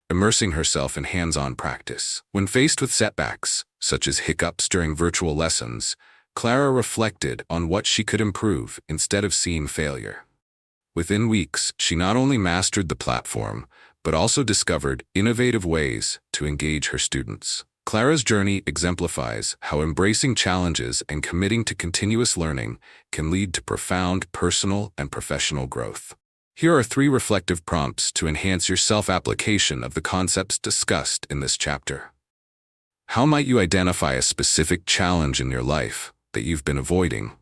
S1: immersing herself in hands-on practice. When faced with setbacks, such as hiccups during virtual lessons, Clara reflected on what she could improve instead of seeing failure. Within weeks, she not only mastered the platform, but also discovered innovative ways to engage her students. Clara's journey exemplifies how embracing challenges and committing to continuous learning can lead to profound personal and professional growth. Here are 3 reflective prompts to enhance your self-application of the concepts discussed in this chapter. How might you identify a specific challenge in your life that you've been avoiding?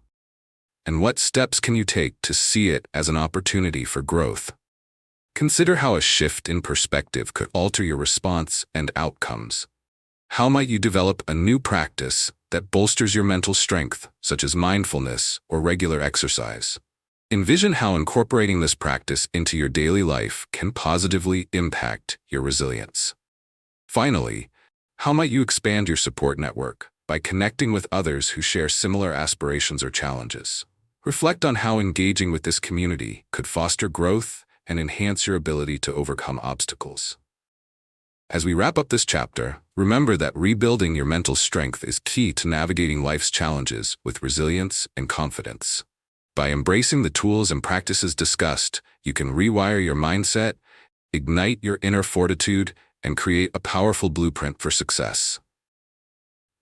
S1: And what steps can you take to see it as an opportunity for growth? Consider how a shift in perspective could alter your response and outcomes. How might you develop a new practice that bolsters your mental strength, such as mindfulness or regular exercise. Envision how incorporating this practice into your daily life can positively impact your resilience. Finally, how might you expand your support network by connecting with others who share similar aspirations or challenges? Reflect on how engaging with this community could foster growth and enhance your ability to overcome obstacles. As we wrap up this chapter, remember that rebuilding your mental strength is key to navigating life's challenges with resilience and confidence. By embracing the tools and practices discussed, you can rewire your mindset, ignite your inner fortitude, and create a powerful blueprint for success.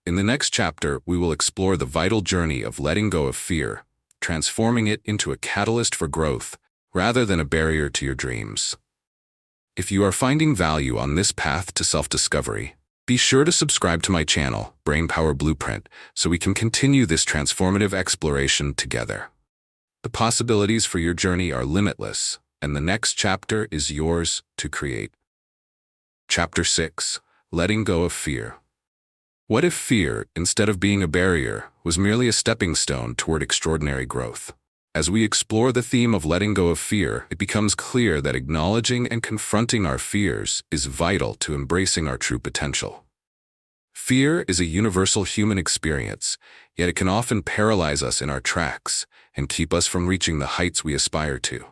S1: In the next chapter, we will explore the vital journey of letting go of fear, transforming it into a catalyst for growth rather than a barrier to your dreams. If you are finding value on this path to self-discovery, be sure to subscribe to my channel, Brainpower Blueprint, so we can continue this transformative exploration together. The possibilities for your journey are limitless, and the next chapter is yours to create. Chapter 6. Letting Go of Fear. What if fear, instead of being a barrier, was merely a stepping stone toward extraordinary growth? As we explore the theme of letting go of fear, it becomes clear that acknowledging and confronting our fears is vital to embracing our true potential. Fear is a universal human experience, yet it can often paralyze us in our tracks and keep us from reaching the heights we aspire to.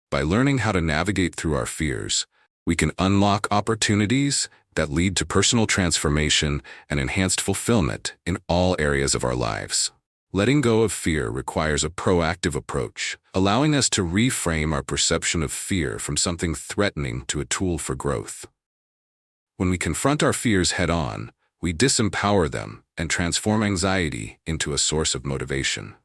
S1: By learning how to navigate through our fears, we can unlock opportunities that lead to personal transformation and enhanced fulfillment in all areas of our lives. Letting go of fear requires a proactive approach, allowing us to reframe our perception of fear from something threatening to a tool for growth. When we confront our fears head-on, we disempower them and transform anxiety into a source of motivation.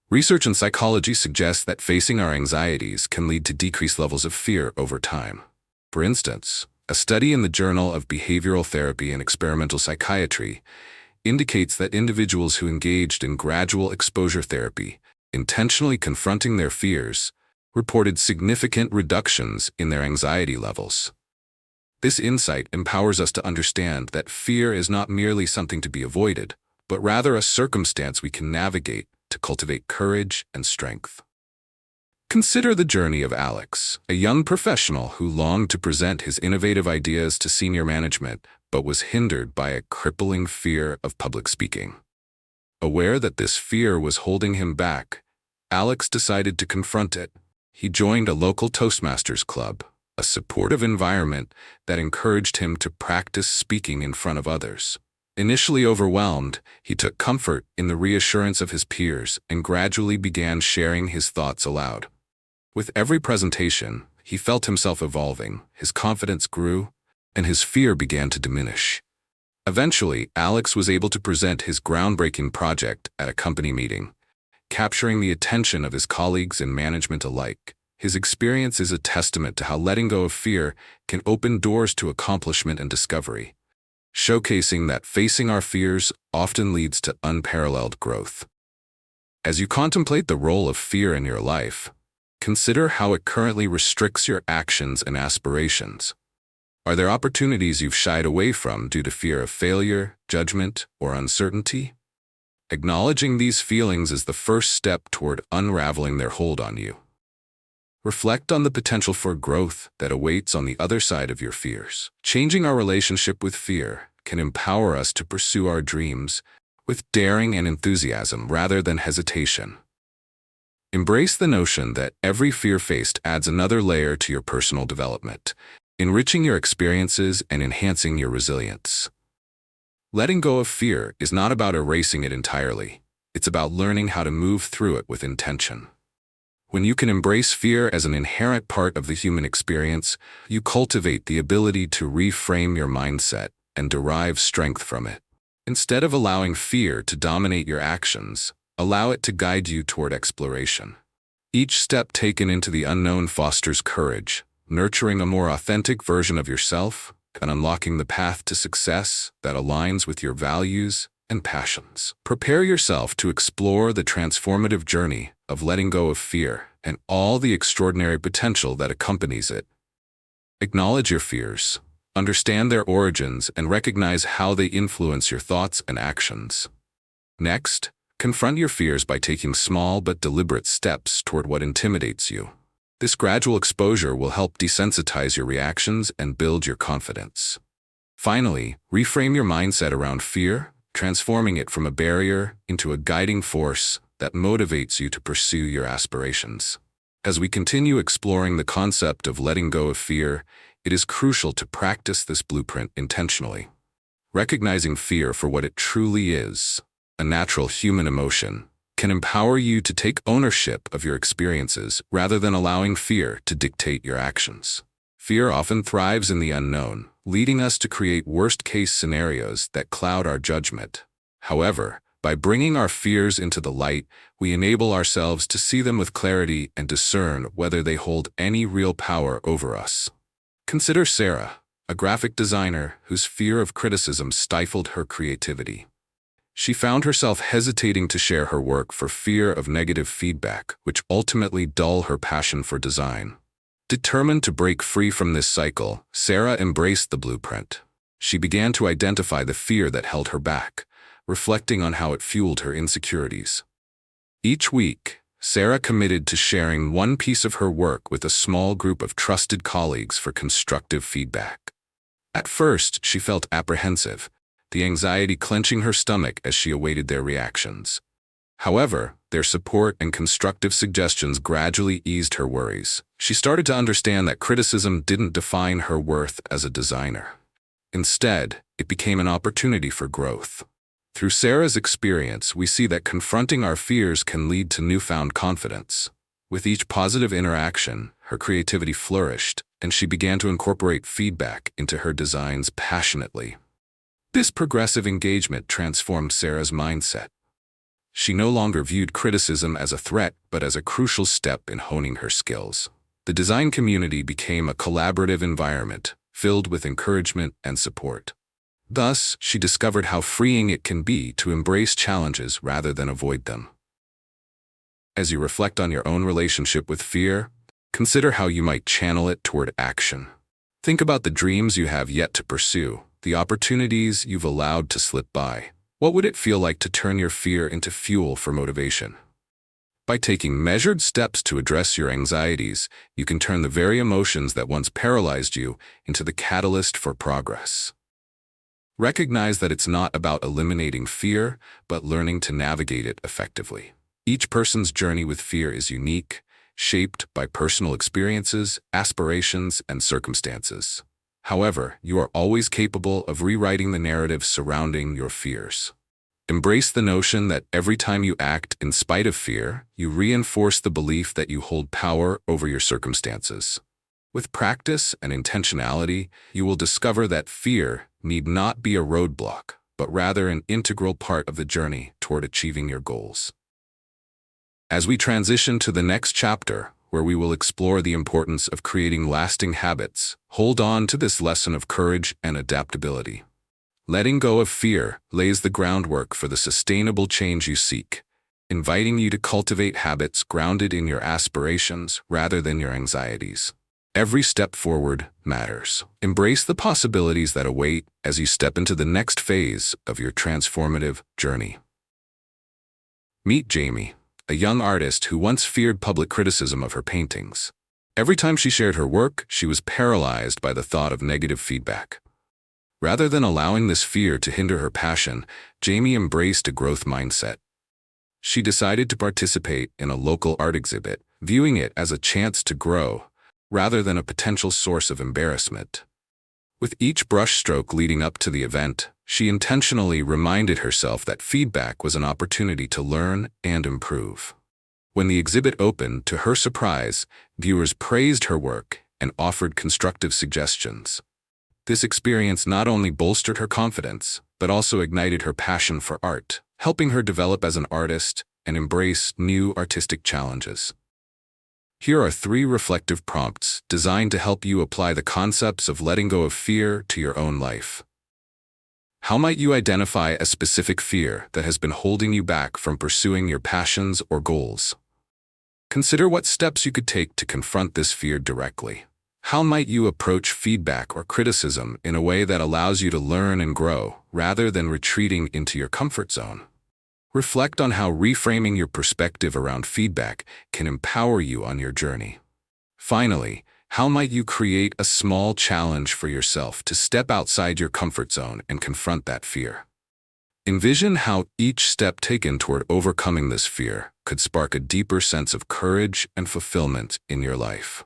S1: Research in psychology suggests that facing our anxieties can lead to decreased levels of fear over time. For instance, a study in the Journal of Behavioral Therapy and Experimental Psychiatry indicates that individuals who engaged in gradual exposure therapy, intentionally confronting their fears, reported significant reductions in their anxiety levels. This insight empowers us to understand that fear is not merely something to be avoided, but rather a circumstance we can navigate to cultivate courage and strength. Consider the journey of Alex, a young professional who longed to present his innovative ideas to senior management, but was hindered by a crippling fear of public speaking. Aware that this fear was holding him back, Alex decided to confront it. He joined a local Toastmasters club, a supportive environment that encouraged him to practice speaking in front of others. Initially overwhelmed, he took comfort in the reassurance of his peers and gradually began sharing his thoughts aloud. With every presentation, he felt himself evolving, his confidence grew, and his fear began to diminish. Eventually, Alex was able to present his groundbreaking project at a company meeting, capturing the attention of his colleagues and management alike. His experience is a testament to how letting go of fear can open doors to accomplishment and discovery, showcasing that facing our fears often leads to unparalleled growth. As you contemplate the role of fear in your life, consider how it currently restricts your actions and aspirations. Are there opportunities you've shied away from due to fear of failure, judgment, or uncertainty? Acknowledging these feelings is the first step toward unraveling their hold on you. Reflect on the potential for growth that awaits on the other side of your fears. Changing our relationship with fear can empower us to pursue our dreams with daring and enthusiasm rather than hesitation. Embrace the notion that every fear faced adds another layer to your personal development, enriching your experiences and enhancing your resilience. Letting go of fear is not about erasing it entirely. It's about learning how to move through it with intention. When you can embrace fear as an inherent part of the human experience, you cultivate the ability to reframe your mindset and derive strength from it. Instead of allowing fear to dominate your actions, allow it to guide you toward exploration. Each step taken into the unknown fosters courage, nurturing a more authentic version of yourself and unlocking the path to success that aligns with your values and passions. Prepare yourself to explore the transformative journey of letting go of fear and all the extraordinary potential that accompanies it. Acknowledge your fears, understand their origins, and recognize how they influence your thoughts and actions. Next, confront your fears by taking small but deliberate steps toward what intimidates you. This gradual exposure will help desensitize your reactions and build your confidence. Finally, reframe your mindset around fear, transforming it from a barrier into a guiding force that motivates you to pursue your aspirations. As we continue exploring the concept of letting go of fear, it is crucial to practice this blueprint intentionally. Recognizing fear for what it truly is, a natural human emotion, can empower you to take ownership of your experiences rather than allowing fear to dictate your actions. Fear often thrives in the unknown, leading us to create worst-case scenarios that cloud our judgment. However, by bringing our fears into the light, we enable ourselves to see them with clarity and discern whether they hold any real power over us. Consider Sarah, a graphic designer whose fear of criticism stifled her creativity. She found herself hesitating to share her work for fear of negative feedback, which ultimately dulled her passion for design. Determined to break free from this cycle, Sarah embraced the blueprint. She began to identify the fear that held her back, reflecting on how it fueled her insecurities. Each week, Sarah committed to sharing one piece of her work with a small group of trusted colleagues for constructive feedback. At first, she felt apprehensive, the anxiety clenching her stomach as she awaited their reactions. However, their support and constructive suggestions gradually eased her worries. She started to understand that criticism didn't define her worth as a designer. Instead, it became an opportunity for growth. Through Sarah's experience, we see that confronting our fears can lead to newfound confidence. With each positive interaction, her creativity flourished, and she began to incorporate feedback into her designs passionately. This progressive engagement transformed Sarah's mindset. She no longer viewed criticism as a threat, but as a crucial step in honing her skills. The design community became a collaborative environment, filled with encouragement and support. Thus, she discovered how freeing it can be to embrace challenges rather than avoid them. As you reflect on your own relationship with fear, consider how you might channel it toward action. Think about the dreams you have yet to pursue, the opportunities you've allowed to slip by. What would it feel like to turn your fear into fuel for motivation? By taking measured steps to address your anxieties, you can turn the very emotions that once paralyzed you into the catalyst for progress. Recognize that it's not about eliminating fear, but learning to navigate it effectively. Each person's journey with fear is unique, shaped by personal experiences, aspirations, and circumstances. However, you are always capable of rewriting the narrative surrounding your fears. Embrace the notion that every time you act in spite of fear, you reinforce the belief that you hold power over your circumstances. With practice and intentionality, you will discover that fear need not be a roadblock, but rather an integral part of the journey toward achieving your goals. As we transition to the next chapter, where we will explore the importance of creating lasting habits, hold on to this lesson of courage and adaptability. Letting go of fear lays the groundwork for the sustainable change you seek, inviting you to cultivate habits grounded in your aspirations rather than your anxieties. Every step forward matters. Embrace the possibilities that await as you step into the next phase of your transformative journey. Meet Jamie, a young artist who once feared public criticism of her paintings. Every time she shared her work, she was paralyzed by the thought of negative feedback. Rather than allowing this fear to hinder her passion, Jamie embraced a growth mindset. She decided to participate in a local art exhibit, viewing it as a chance to grow, rather than a potential source of embarrassment. With each brushstroke leading up to the event, she intentionally reminded herself that feedback was an opportunity to learn and improve. When the exhibit opened, to her surprise, viewers praised her work and offered constructive suggestions. This experience not only bolstered her confidence, but also ignited her passion for art, helping her develop as an artist and embrace new artistic challenges. Here are 3 reflective prompts designed to help you apply the concepts of letting go of fear to your own life. How might you identify a specific fear that has been holding you back from pursuing your passions or goals? Consider what steps you could take to confront this fear directly. How might you approach feedback or criticism in a way that allows you to learn and grow, rather than retreating into your comfort zone? Reflect on how reframing your perspective around feedback can empower you on your journey. Finally, how might you create a small challenge for yourself to step outside your comfort zone and confront that fear? Envision how each step taken toward overcoming this fear could spark a deeper sense of courage and fulfillment in your life.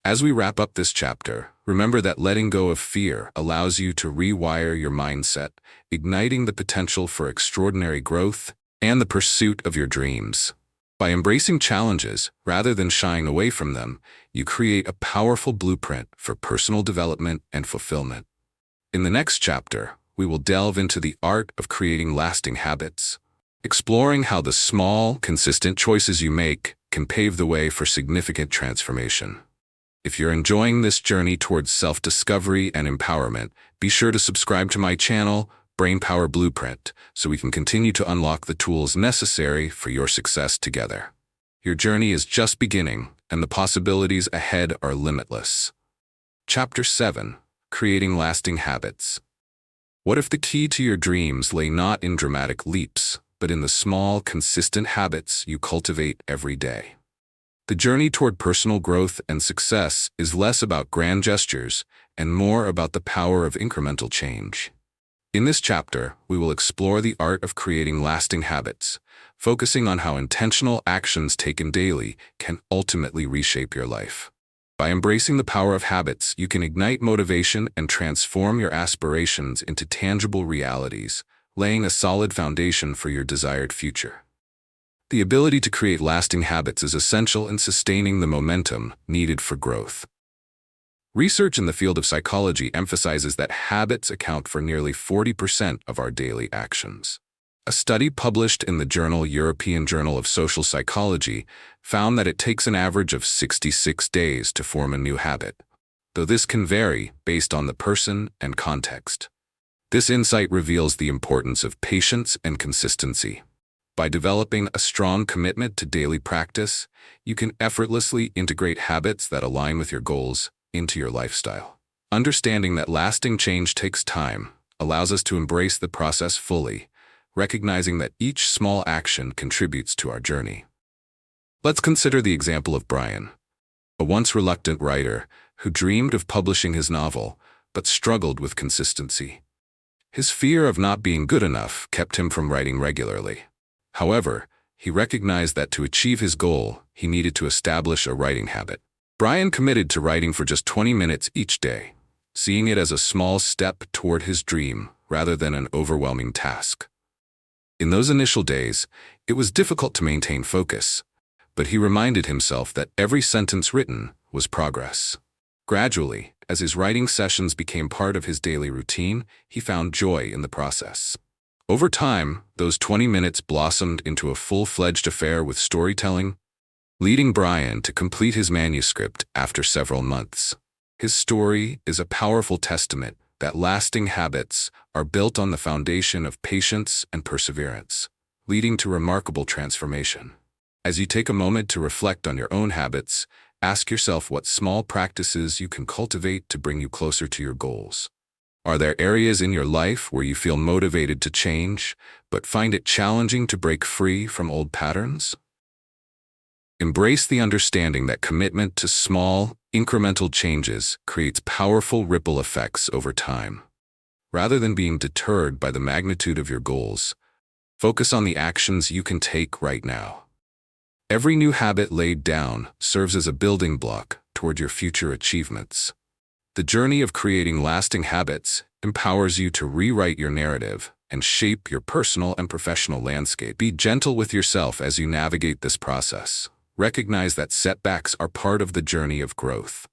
S1: As we wrap up this chapter, remember that letting go of fear allows you to rewire your mindset, igniting the potential for extraordinary growth and the pursuit of your dreams. By embracing challenges rather than shying away from them, you create a powerful blueprint for personal development and fulfillment. In the next chapter, we will delve into the art of creating lasting habits, exploring how the small, consistent choices you make can pave the way for significant transformation. If you're enjoying this journey towards self-discovery and empowerment, be sure to subscribe to my channel, Brainpower Blueprint, so we can continue to unlock the tools necessary for your success together. Your journey is just beginning, and the possibilities ahead are limitless. Chapter 7: Creating Lasting Habits. What if the key to your dreams lay not in dramatic leaps, but in the small, consistent habits you cultivate every day? The journey toward personal growth and success is less about grand gestures and more about the power of incremental change. In this chapter, we will explore the art of creating lasting habits, focusing on how intentional actions taken daily can ultimately reshape your life. By embracing the power of habits, you can ignite motivation and transform your aspirations into tangible realities, laying a solid foundation for your desired future. The ability to create lasting habits is essential in sustaining the momentum needed for growth. Research in the field of psychology emphasizes that habits account for nearly 40% of our daily actions. A study published in the journal European Journal of Social Psychology found that it takes an average of 66 days to form a new habit, though this can vary based on the person and context. This insight reveals the importance of patience and consistency. By developing a strong commitment to daily practice, you can effortlessly integrate habits that align with your goals into your lifestyle. Understanding that lasting change takes time allows us to embrace the process fully, recognizing that each small action contributes to our journey. Let's consider the example of Brian, a once reluctant writer who dreamed of publishing his novel but struggled with consistency. His fear of not being good enough kept him from writing regularly. However, he recognized that to achieve his goal, he needed to establish a writing habit. Brian committed to writing for just 20 minutes each day, seeing it as a small step toward his dream rather than an overwhelming task. In those initial days, it was difficult to maintain focus, but he reminded himself that every sentence written was progress. Gradually, as his writing sessions became part of his daily routine, he found joy in the process. Over time, those 20 minutes blossomed into a full-fledged affair with storytelling, leading Brian to complete his manuscript after several months. His story is a powerful testament that lasting habits are built on the foundation of patience and perseverance, leading to remarkable transformation. As you take a moment to reflect on your own habits, ask yourself what small practices you can cultivate to bring you closer to your goals. Are there areas in your life where you feel motivated to change, but find it challenging to break free from old patterns? Embrace the understanding that commitment to small, incremental changes creates powerful ripple effects over time. Rather than being deterred by the magnitude of your goals, focus on the actions you can take right now. Every new habit laid down serves as a building block toward your future achievements. The journey of creating lasting habits empowers you to rewrite your narrative and shape your personal and professional landscape. Be gentle with yourself as you navigate this process. Recognize that setbacks are part of the journey of growth.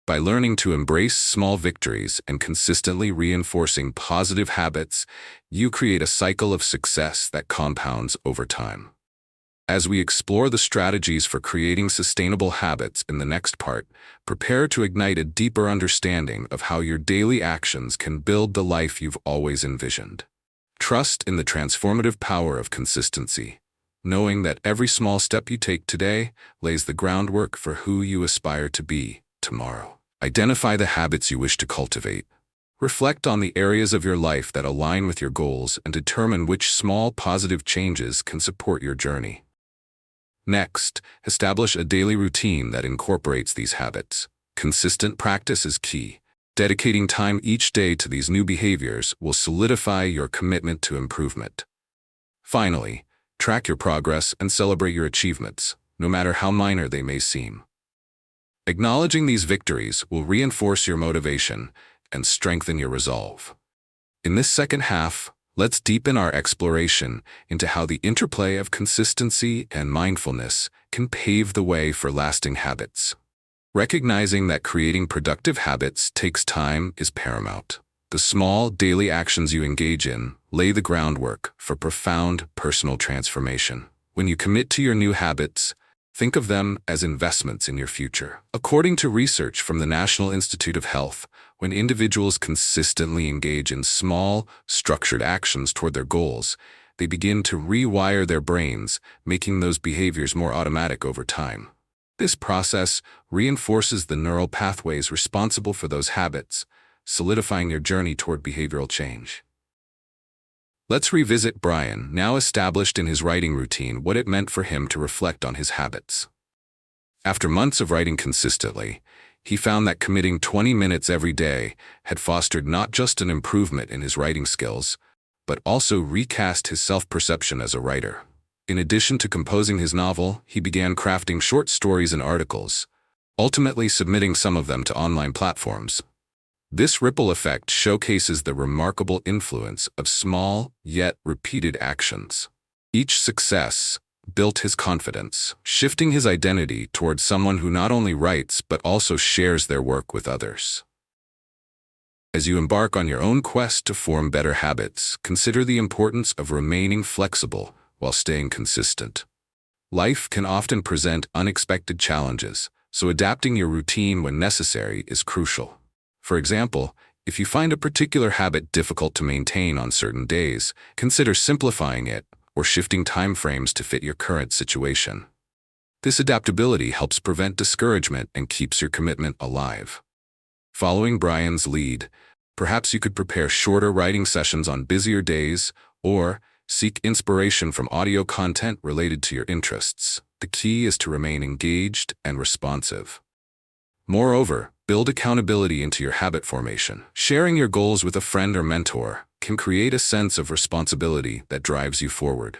S1: By learning to embrace small victories and consistently reinforcing positive habits, you create a cycle of success that compounds over time. As we explore the strategies for creating sustainable habits in the next part, prepare to ignite a deeper understanding of how your daily actions can build the life you've always envisioned. Trust in the transformative power of consistency, knowing that every small step you take today lays the groundwork for who you aspire to be tomorrow. Identify the habits you wish to cultivate. Reflect on the areas of your life that align with your goals and determine which small positive changes can support your journey. Next, establish a daily routine that incorporates these habits. Consistent practice is key. Dedicating time each day to these new behaviors will solidify your commitment to improvement. Finally, track your progress and celebrate your achievements, no matter how minor they may seem. Acknowledging these victories will reinforce your motivation and strengthen your resolve. In this second half, let's deepen our exploration into how the interplay of consistency and mindfulness can pave the way for lasting habits. Recognizing that creating productive habits takes time is paramount. The small, daily actions you engage in lay the groundwork for profound personal transformation. When you commit to your new habits, think of them as investments in your future. According to research from the National Institute of Health, when individuals consistently engage in small, structured actions toward their goals, they begin to rewire their brains, making those behaviors more automatic over time. This process reinforces the neural pathways responsible for those habits, solidifying your journey toward behavioral change. Let's revisit Brian, now established in his writing routine, what it meant for him to reflect on his habits. After months of writing consistently, he found that committing 20 minutes every day had fostered not just an improvement in his writing skills, but also recast his self-perception as a writer. In addition to composing his novel, he began crafting short stories and articles, ultimately submitting some of them to online platforms. This ripple effect showcases the remarkable influence of small, yet repeated actions. Each success built his confidence, shifting his identity towards someone who not only writes but also shares their work with others. As you embark on your own quest to form better habits, consider the importance of remaining flexible while staying consistent. Life can often present unexpected challenges, so adapting your routine when necessary is crucial. For example, if you find a particular habit difficult to maintain on certain days, consider simplifying it or shifting timeframes to fit your current situation. This adaptability helps prevent discouragement and keeps your commitment alive. Following Brian's lead, perhaps you could prepare shorter writing sessions on busier days or seek inspiration from audio content related to your interests. The key is to remain engaged and responsive. Moreover, build accountability into your habit formation. Sharing your goals with a friend or mentor can create a sense of responsibility that drives you forward.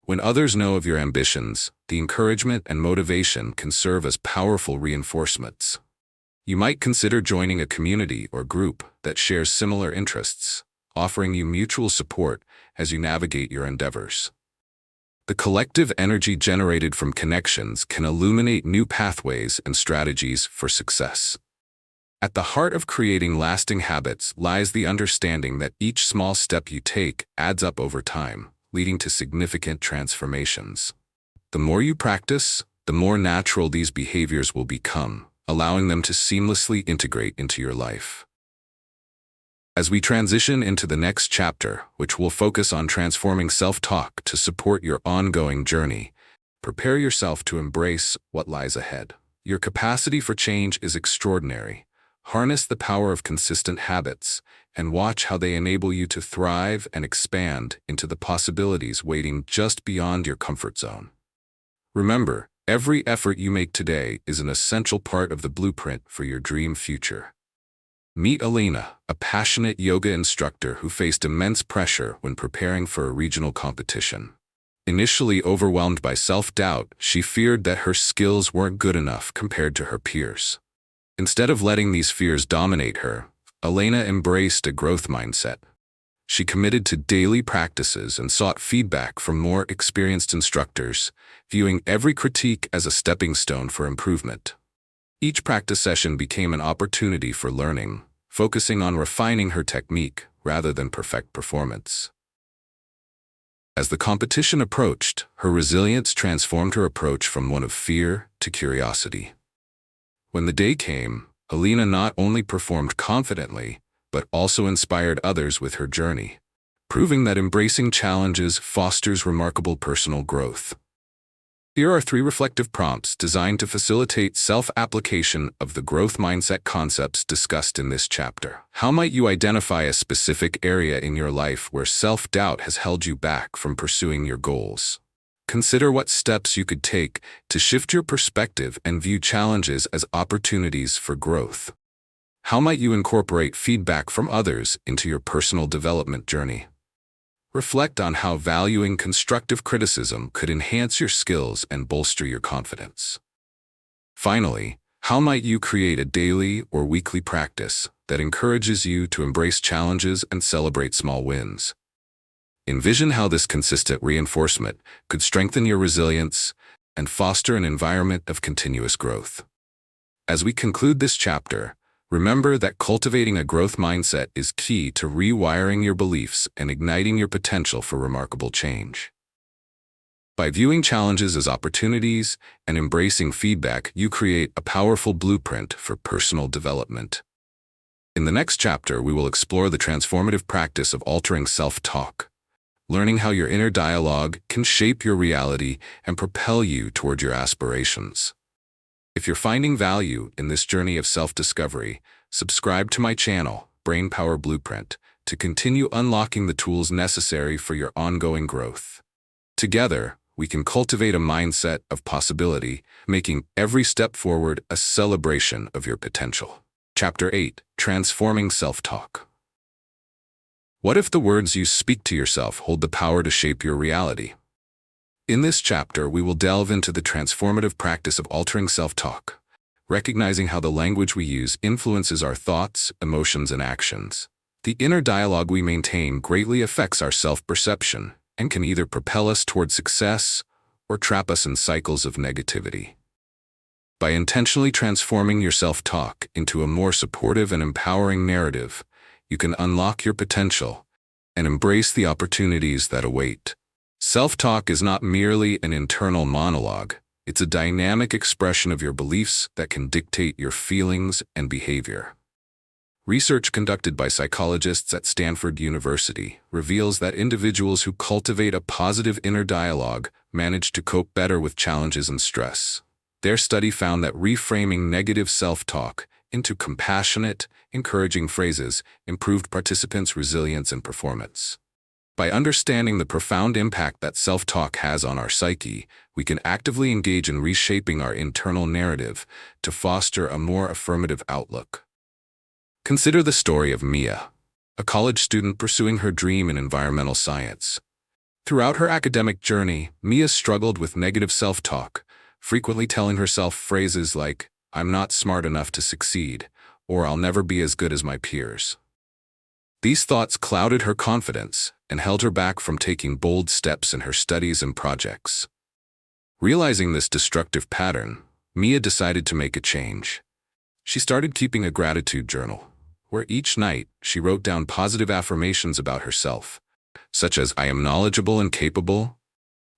S1: When others know of your ambitions, the encouragement and motivation can serve as powerful reinforcements. You might consider joining a community or group that shares similar interests, offering you mutual support as you navigate your endeavors. The collective energy generated from connections can illuminate new pathways and strategies for success. At the heart of creating lasting habits lies the understanding that each small step you take adds up over time, leading to significant transformations. The more you practice, the more natural these behaviors will become, allowing them to seamlessly integrate into your life. As we transition into the next chapter, which will focus on transforming self-talk to support your ongoing journey, prepare yourself to embrace what lies ahead. Your capacity for change is extraordinary. Harness the power of consistent habits and watch how they enable you to thrive and expand into the possibilities waiting just beyond your comfort zone. Remember, every effort you make today is an essential part of the blueprint for your dream future. Meet Elena, a passionate yoga instructor who faced immense pressure when preparing for a regional competition. Initially overwhelmed by self-doubt, she feared that her skills weren't good enough compared to her peers. Instead of letting these fears dominate her, Elena embraced a growth mindset. She committed to daily practices and sought feedback from more experienced instructors, viewing every critique as a stepping stone for improvement. Each practice session became an opportunity for learning, focusing on refining her technique rather than perfect performance. As the competition approached, her resilience transformed her approach from one of fear to curiosity. When the day came, Elena not only performed confidently, but also inspired others with her journey, proving that embracing challenges fosters remarkable personal growth. Here are 3 reflective prompts designed to facilitate self-application of the growth mindset concepts discussed in this chapter. How might you identify a specific area in your life where self-doubt has held you back from pursuing your goals? Consider what steps you could take to shift your perspective and view challenges as opportunities for growth. How might you incorporate feedback from others into your personal development journey? Reflect on how valuing constructive criticism could enhance your skills and bolster your confidence. Finally, how might you create a daily or weekly practice that encourages you to embrace challenges and celebrate small wins? Envision how this consistent reinforcement could strengthen your resilience and foster an environment of continuous growth. As we conclude this chapter, remember that cultivating a growth mindset is key to rewiring your beliefs and igniting your potential for remarkable change. By viewing challenges as opportunities and embracing feedback, you create a powerful blueprint for personal development. In the next chapter, we will explore the transformative practice of altering self-talk, learning how your inner dialogue can shape your reality and propel you toward your aspirations. If you're finding value in this journey of self-discovery, subscribe to my channel, Brainpower Blueprint, to continue unlocking the tools necessary for your ongoing growth. Together, we can cultivate a mindset of possibility, making every step forward a celebration of your potential. Chapter 8: Transforming Self-Talk. What if the words you speak to yourself hold the power to shape your reality? In this chapter, we will delve into the transformative practice of altering self-talk, recognizing how the language we use influences our thoughts, emotions, and actions. The inner dialogue we maintain greatly affects our self-perception and can either propel us toward success or trap us in cycles of negativity. By intentionally transforming your self-talk into a more supportive and empowering narrative, you can unlock your potential and embrace the opportunities that await. Self-talk is not merely an internal monologue. It's a dynamic expression of your beliefs that can dictate your feelings and behavior. Research conducted by psychologists at Stanford University reveals that individuals who cultivate a positive inner dialogue manage to cope better with challenges and stress. Their study found that reframing negative self-talk into compassionate, encouraging phrases improved participants' resilience and performance. By understanding the profound impact that self-talk has on our psyche, we can actively engage in reshaping our internal narrative to foster a more affirmative outlook. Consider the story of Mia, a college student pursuing her dream in environmental science. Throughout her academic journey, Mia struggled with negative self-talk, frequently telling herself phrases like, "I'm not smart enough to succeed," or "I'll never be as good as my peers." These thoughts clouded her confidence and held her back from taking bold steps in her studies and projects. Realizing this destructive pattern, Mia decided to make a change. She started keeping a gratitude journal, where each night she wrote down positive affirmations about herself, such as "I am knowledgeable and capable,"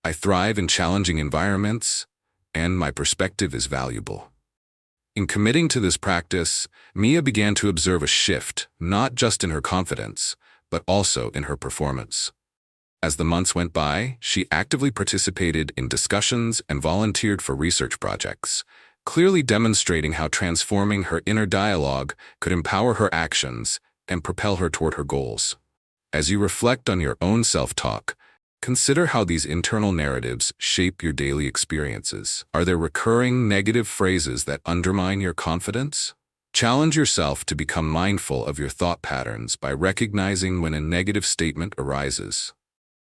S1: "I thrive in challenging environments," and "My perspective is valuable." In committing to this practice, Mia began to observe a shift, not just in her confidence, but also in her performance. As the months went by, she actively participated in discussions and volunteered for research projects, clearly demonstrating how transforming her inner dialogue could empower her actions and propel her toward her goals. As you reflect on your own self-talk, consider how these internal narratives shape your daily experiences. Are there recurring negative phrases that undermine your confidence? Challenge yourself to become mindful of your thought patterns by recognizing when a negative statement arises.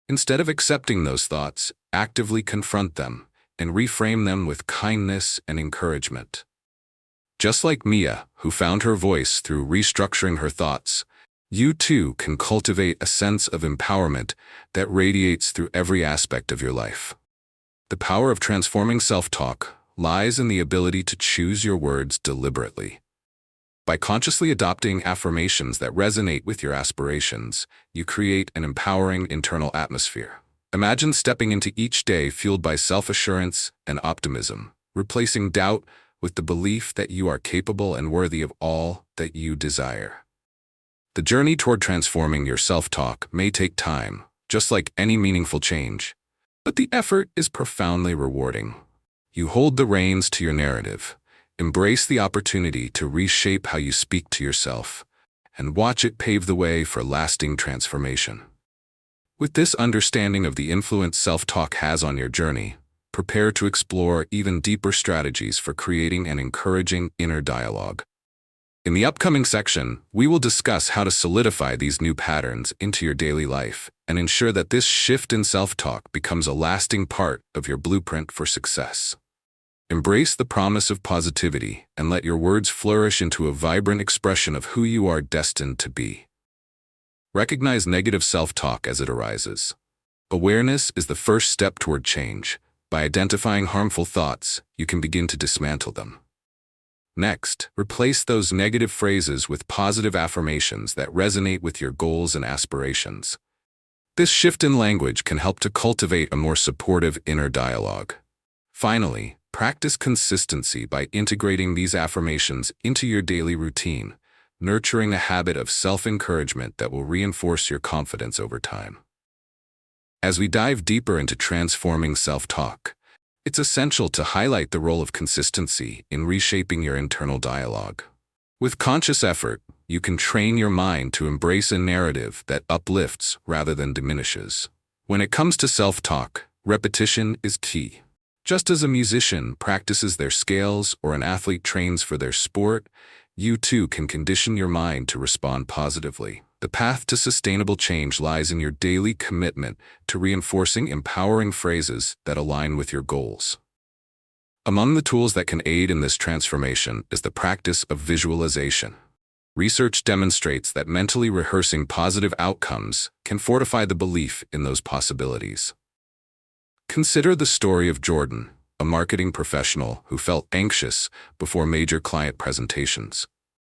S1: Instead of accepting those thoughts, actively confront them and reframe them with kindness and encouragement. Just like Mia, who found her voice through restructuring her thoughts, you too can cultivate a sense of empowerment that radiates through every aspect of your life. The power of transforming self-talk lies in the ability to choose your words deliberately. By consciously adopting affirmations that resonate with your aspirations, you create an empowering internal atmosphere. Imagine stepping into each day fueled by self-assurance and optimism, replacing doubt with the belief that you are capable and worthy of all that you desire. The journey toward transforming your self-talk may take time, just like any meaningful change. But the effort is profoundly rewarding. You hold the reins to your narrative, embrace the opportunity to reshape how you speak to yourself, and watch it pave the way for lasting transformation. With this understanding of the influence self-talk has on your journey, prepare to explore even deeper strategies for creating an encouraging inner dialogue. In the upcoming section, we will discuss how to solidify these new patterns into your daily life and ensure that this shift in self-talk becomes a lasting part of your blueprint for success. Embrace the promise of positivity and let your words flourish into a vibrant expression of who you are destined to be. Recognize negative self-talk as it arises. Awareness is the first step toward change. By identifying harmful thoughts, you can begin to dismantle them. Next, replace those negative phrases with positive affirmations that resonate with your goals and aspirations. This shift in language can help to cultivate a more supportive inner dialogue. Finally, practice consistency by integrating these affirmations into your daily routine, nurturing a habit of self-encouragement that will reinforce your confidence over time. As we dive deeper into transforming self-talk, it's essential to highlight the role of consistency in reshaping your internal dialogue. With conscious effort, you can train your mind to embrace a narrative that uplifts rather than diminishes. When it comes to self-talk, repetition is key. Just as a musician practices their scales or an athlete trains for their sport, you too can condition your mind to respond positively. The path to sustainable change lies in your daily commitment to reinforcing empowering phrases that align with your goals. Among the tools that can aid in this transformation is the practice of visualization. Research demonstrates that mentally rehearsing positive outcomes can fortify the belief in those possibilities. Consider the story of Jordan, a marketing professional who felt anxious before major client presentations.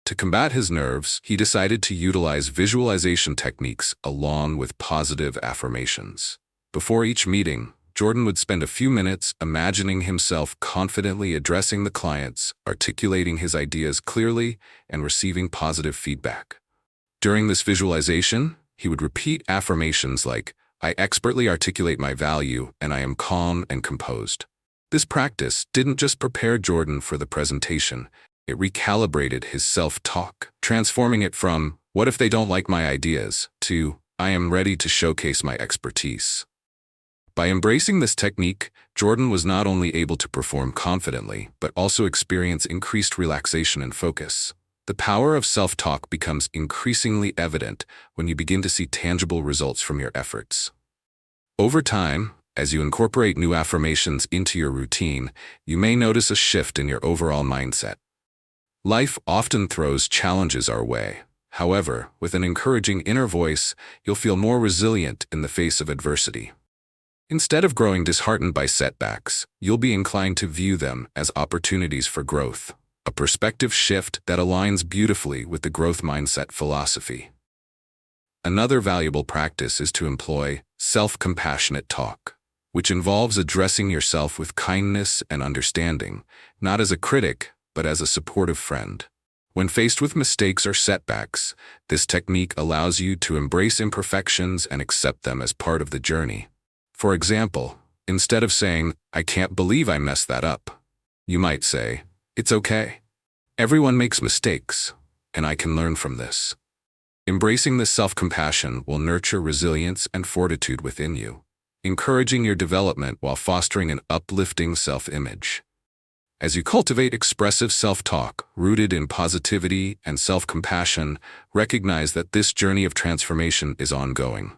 S1: To combat his nerves, he decided to utilize visualization techniques along with positive affirmations. Before each meeting, Jordan would spend a few minutes imagining himself confidently addressing the clients, articulating his ideas clearly, and receiving positive feedback. During this visualization, he would repeat affirmations like, "I expertly articulate my value, and I am calm and composed." This practice didn't just prepare Jordan for the presentation, it recalibrated his self-talk, transforming it from, "What if they don't like my ideas?" to, "I am ready to showcase my expertise." By embracing this technique, Jordan was not only able to perform confidently, but also experience increased relaxation and focus. The power of self-talk becomes increasingly evident when you begin to see tangible results from your efforts. Over time, as you incorporate new affirmations into your routine, you may notice a shift in your overall mindset. Life often throws challenges our way. However, with an encouraging inner voice, you'll feel more resilient in the face of adversity. Instead of growing disheartened by setbacks, you'll be inclined to view them as opportunities for growth, a perspective shift that aligns beautifully with the growth mindset philosophy. Another valuable practice is to employ self-compassionate talk, which involves addressing yourself with kindness and understanding, not as a critic, but as a supportive friend. When faced with mistakes or setbacks, this technique allows you to embrace imperfections and accept them as part of the journey. For example, instead of saying, "I can't believe I messed that up," you might say, "It's okay. Everyone makes mistakes, and I can learn from this." Embracing this self-compassion will nurture resilience and fortitude within you, encouraging your development while fostering an uplifting self-image. As you cultivate expressive self-talk rooted in positivity and self-compassion, recognize that this journey of transformation is ongoing.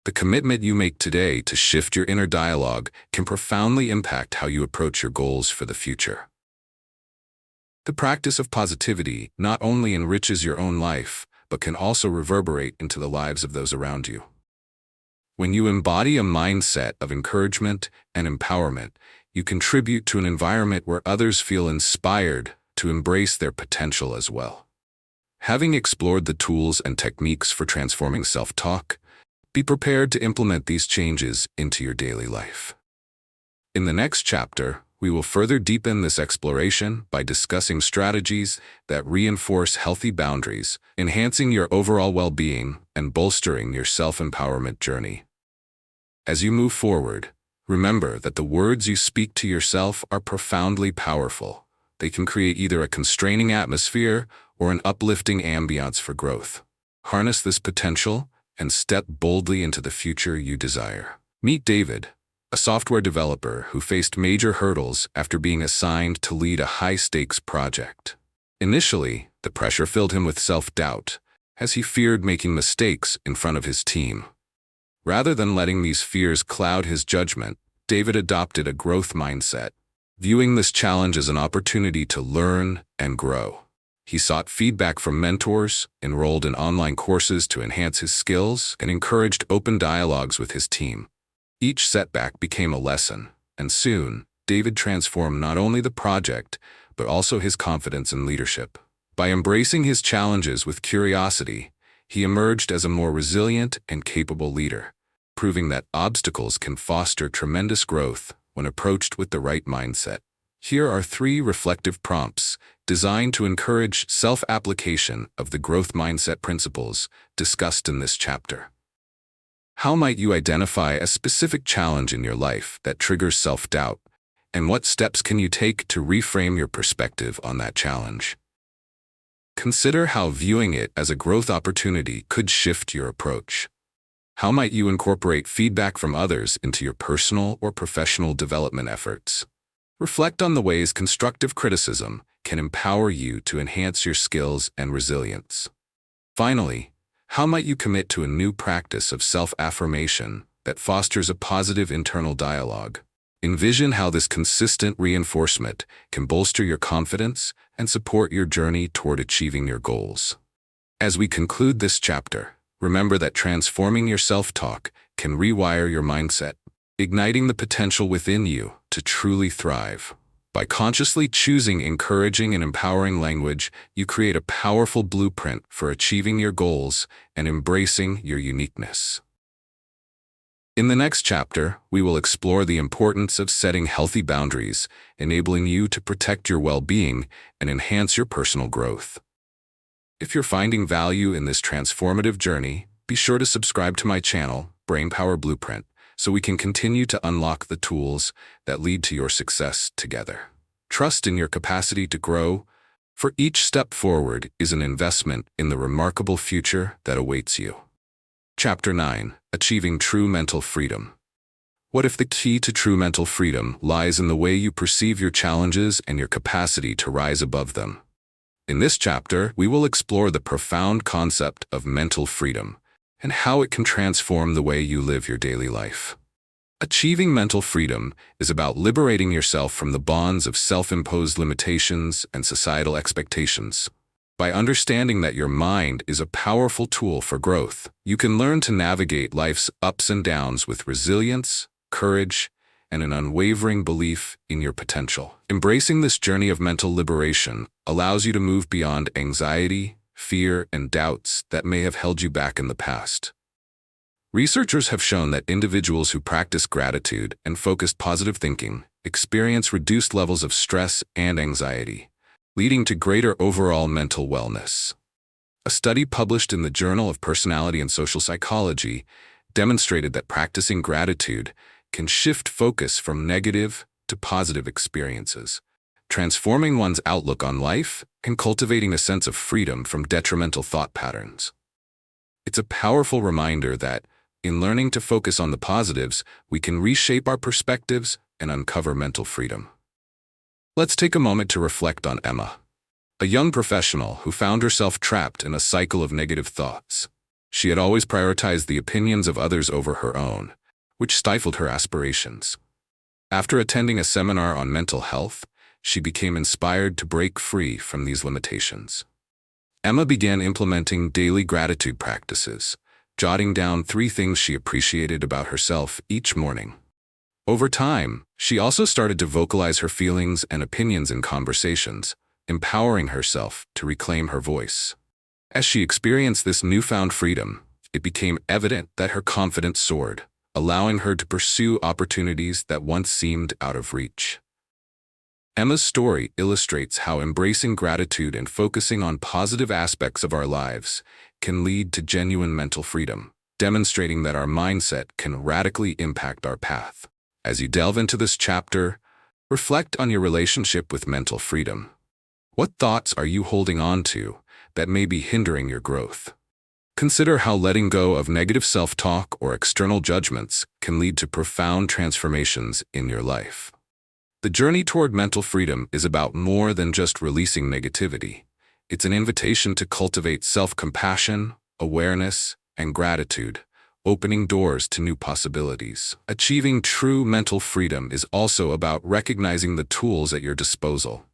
S1: The commitment you make today to shift your inner dialogue can profoundly impact how you approach your goals for the future. The practice of positivity not only enriches your own life, but can also reverberate into the lives of those around you. When you embody a mindset of encouragement and empowerment, you contribute to an environment where others feel inspired to embrace their potential as well. Having explored the tools and techniques for transforming self-talk, be prepared to implement these changes into your daily life. In the next chapter, we will further deepen this exploration by discussing strategies that reinforce healthy boundaries, enhancing your overall well-being and bolstering your self-empowerment journey. As you move forward, Remember that the words you speak to yourself are profoundly powerful. They can create either a constraining atmosphere or an uplifting ambiance for growth. Harness this potential and step boldly into the future you desire. Meet David, a software developer who faced major hurdles after being assigned to lead a high-stakes project. Initially, the pressure filled him with self-doubt, as he feared making mistakes in front of his team. Rather than letting these fears cloud his judgment, David adopted a growth mindset, viewing this challenge as an opportunity to learn and grow. He sought feedback from mentors, enrolled in online courses to enhance his skills, and encouraged open dialogues with his team. Each setback became a lesson, and soon, David transformed not only the project, but also his confidence in leadership. By embracing his challenges with curiosity, he emerged as a more resilient and capable leader, proving that obstacles can foster tremendous growth when approached with the right mindset. Here are 3 reflective prompts designed to encourage self-application of the growth mindset principles discussed in this chapter. How might you identify a specific challenge in your life that triggers self-doubt, and what steps can you take to reframe your perspective on that challenge? Consider how viewing it as a growth opportunity could shift your approach. How might you incorporate feedback from others into your personal or professional development efforts? Reflect on the ways constructive criticism can empower you to enhance your skills and resilience. Finally, how might you commit to a new practice of self-affirmation that fosters a positive internal dialogue? Envision how this consistent reinforcement can bolster your confidence and support your journey toward achieving your goals. As we conclude this chapter, remember that transforming your self-talk can rewire your mindset, igniting the potential within you to truly thrive. By consciously choosing encouraging and empowering language, you create a powerful blueprint for achieving your goals and embracing your uniqueness. In the next chapter, we will explore the importance of setting healthy boundaries, enabling you to protect your well-being and enhance your personal growth. If you're finding value in this transformative journey, be sure to subscribe to my channel, Brainpower Blueprint, so we can continue to unlock the tools that lead to your success together. Trust in your capacity to grow, for each step forward is an investment in the remarkable future that awaits you. Chapter 9. Achieving True Mental Freedom. What if the key to true mental freedom lies in the way you perceive your challenges and your capacity to rise above them? In this chapter, we will explore the profound concept of mental freedom and how it can transform the way you live your daily life. Achieving mental freedom is about liberating yourself from the bonds of self-imposed limitations and societal expectations. By understanding that your mind is a powerful tool for growth, you can learn to navigate life's ups and downs with resilience, courage, and an unwavering belief in your potential. Embracing this journey of mental liberation allows you to move beyond anxiety, fear, and doubts that may have held you back in the past. Researchers have shown that individuals who practice gratitude and focused positive thinking experience reduced levels of stress and anxiety, leading to greater overall mental wellness. A study published in the Journal of Personality and Social Psychology demonstrated that practicing gratitude can shift focus from negative to positive experiences, transforming one's outlook on life and cultivating a sense of freedom from detrimental thought patterns. It's a powerful reminder that, in learning to focus on the positives, we can reshape our perspectives and uncover mental freedom. Let's take a moment to reflect on Emma, a young professional who found herself trapped in a cycle of negative thoughts. She had always prioritized the opinions of others over her own, which stifled her aspirations. After attending a seminar on mental health, she became inspired to break free from these limitations. Emma began implementing daily gratitude practices, jotting down 3 things she appreciated about herself each morning. Over time, she also started to vocalize her feelings and opinions in conversations, empowering herself to reclaim her voice. As she experienced this newfound freedom, it became evident that her confidence soared, allowing her to pursue opportunities that once seemed out of reach. Emma's story illustrates how embracing gratitude and focusing on positive aspects of our lives can lead to genuine mental freedom, demonstrating that our mindset can radically impact our path. As you delve into this chapter, reflect on your relationship with mental freedom. What thoughts are you holding on to that may be hindering your growth? Consider how letting go of negative self-talk or external judgments can lead to profound transformations in your life. The journey toward mental freedom is about more than just releasing negativity. It's an invitation to cultivate self-compassion, awareness, and gratitude, opening doors to new possibilities. Achieving true mental freedom is also about recognizing the tools at your disposal.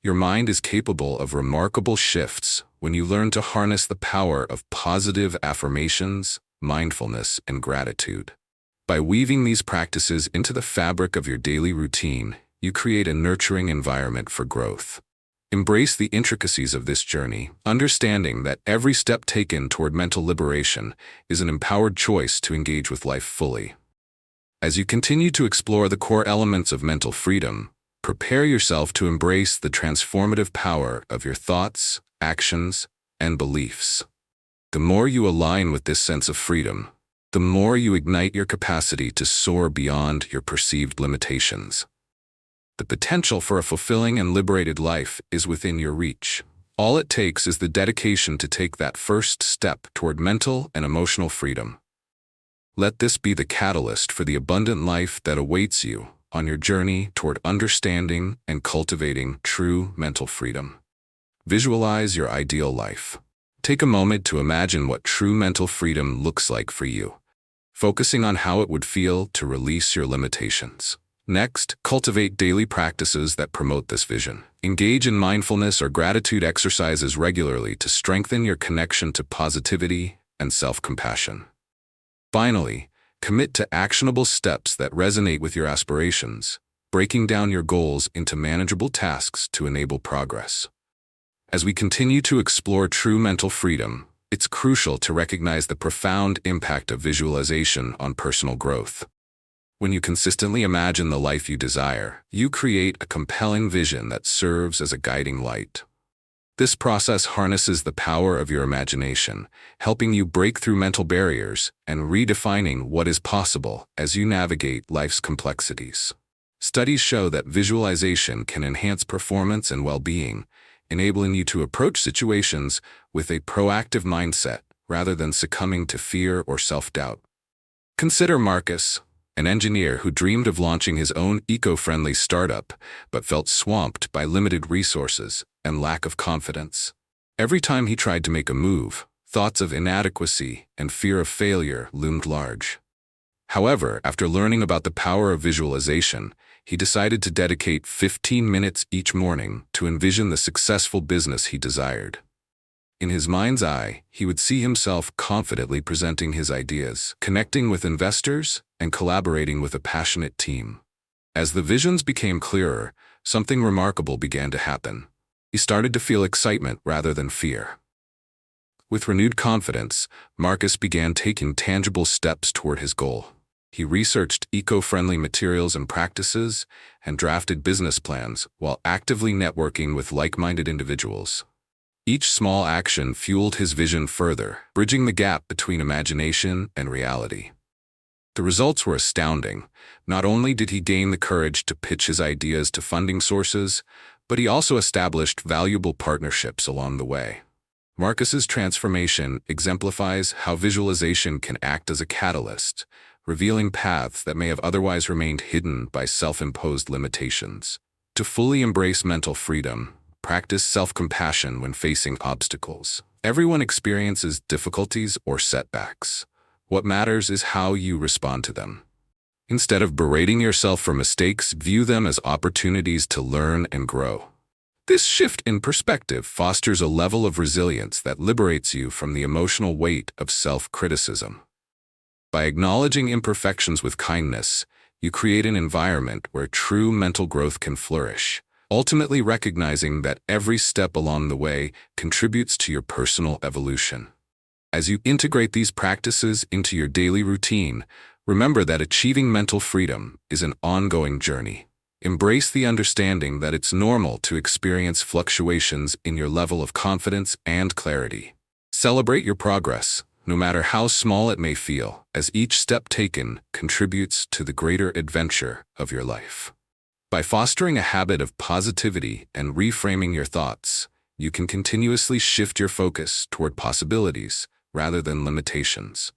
S1: Your mind is capable of remarkable shifts when you learn to harness the power of positive affirmations, mindfulness, and gratitude. By weaving these practices into the fabric of your daily routine, you create a nurturing environment for growth. Embrace the intricacies of this journey, understanding that every step taken toward mental liberation is an empowered choice to engage with life fully. As you continue to explore the core elements of mental freedom, prepare yourself to embrace the transformative power of your thoughts, actions, and beliefs. The more you align with this sense of freedom, the more you ignite your capacity to soar beyond your perceived limitations. The potential for a fulfilling and liberated life is within your reach. All it takes is the dedication to take that first step toward mental and emotional freedom. Let this be the catalyst for the abundant life that awaits you on your journey toward understanding and cultivating true mental freedom. Visualize your ideal life. Take a moment to imagine what true mental freedom looks like for you, focusing on how it would feel to release your limitations. Next, cultivate daily practices that promote this vision. Engage in mindfulness or gratitude exercises regularly to strengthen your connection to positivity and self-compassion. Finally, commit to actionable steps that resonate with your aspirations, breaking down your goals into manageable tasks to enable progress. As we continue to explore true mental freedom, it's crucial to recognize the profound impact of visualization on personal growth. When you consistently imagine the life you desire, you create a compelling vision that serves as a guiding light. This process harnesses the power of your imagination, helping you break through mental barriers and redefining what is possible as you navigate life's complexities. Studies show that visualization can enhance performance and well-being, enabling you to approach situations with a proactive mindset rather than succumbing to fear or self-doubt. Consider Marcus, an engineer who dreamed of launching his own eco-friendly startup but felt swamped by limited resources and lack of confidence. Every time he tried to make a move, thoughts of inadequacy and fear of failure loomed large. However, after learning about the power of visualization, he decided to dedicate 15 minutes each morning to envision the successful business he desired. In his mind's eye, he would see himself confidently presenting his ideas, connecting with investors, and collaborating with a passionate team. As the visions became clearer, something remarkable began to happen. He started to feel excitement rather than fear. With renewed confidence, Marcus began taking tangible steps toward his goal. He researched eco-friendly materials and practices and drafted business plans while actively networking with like-minded individuals. Each small action fueled his vision further, bridging the gap between imagination and reality. The results were astounding. Not only did he gain the courage to pitch his ideas to funding sources, but he also established valuable partnerships along the way. Marcus's transformation exemplifies how visualization can act as a catalyst, revealing paths that may have otherwise remained hidden by self-imposed limitations. To fully embrace mental freedom, practice self-compassion when facing obstacles. Everyone experiences difficulties or setbacks. What matters is how you respond to them. Instead of berating yourself for mistakes, view them as opportunities to learn and grow. This shift in perspective fosters a level of resilience that liberates you from the emotional weight of self-criticism. By acknowledging imperfections with kindness, you create an environment where true mental growth can flourish, ultimately recognizing that every step along the way contributes to your personal evolution. As you integrate these practices into your daily routine, remember that achieving mental freedom is an ongoing journey. Embrace the understanding that it's normal to experience fluctuations in your level of confidence and clarity. Celebrate your progress, no matter how small it may feel, as each step taken contributes to the greater adventure of your life. By fostering a habit of positivity and reframing your thoughts, you can continuously shift your focus toward possibilities rather than limitations.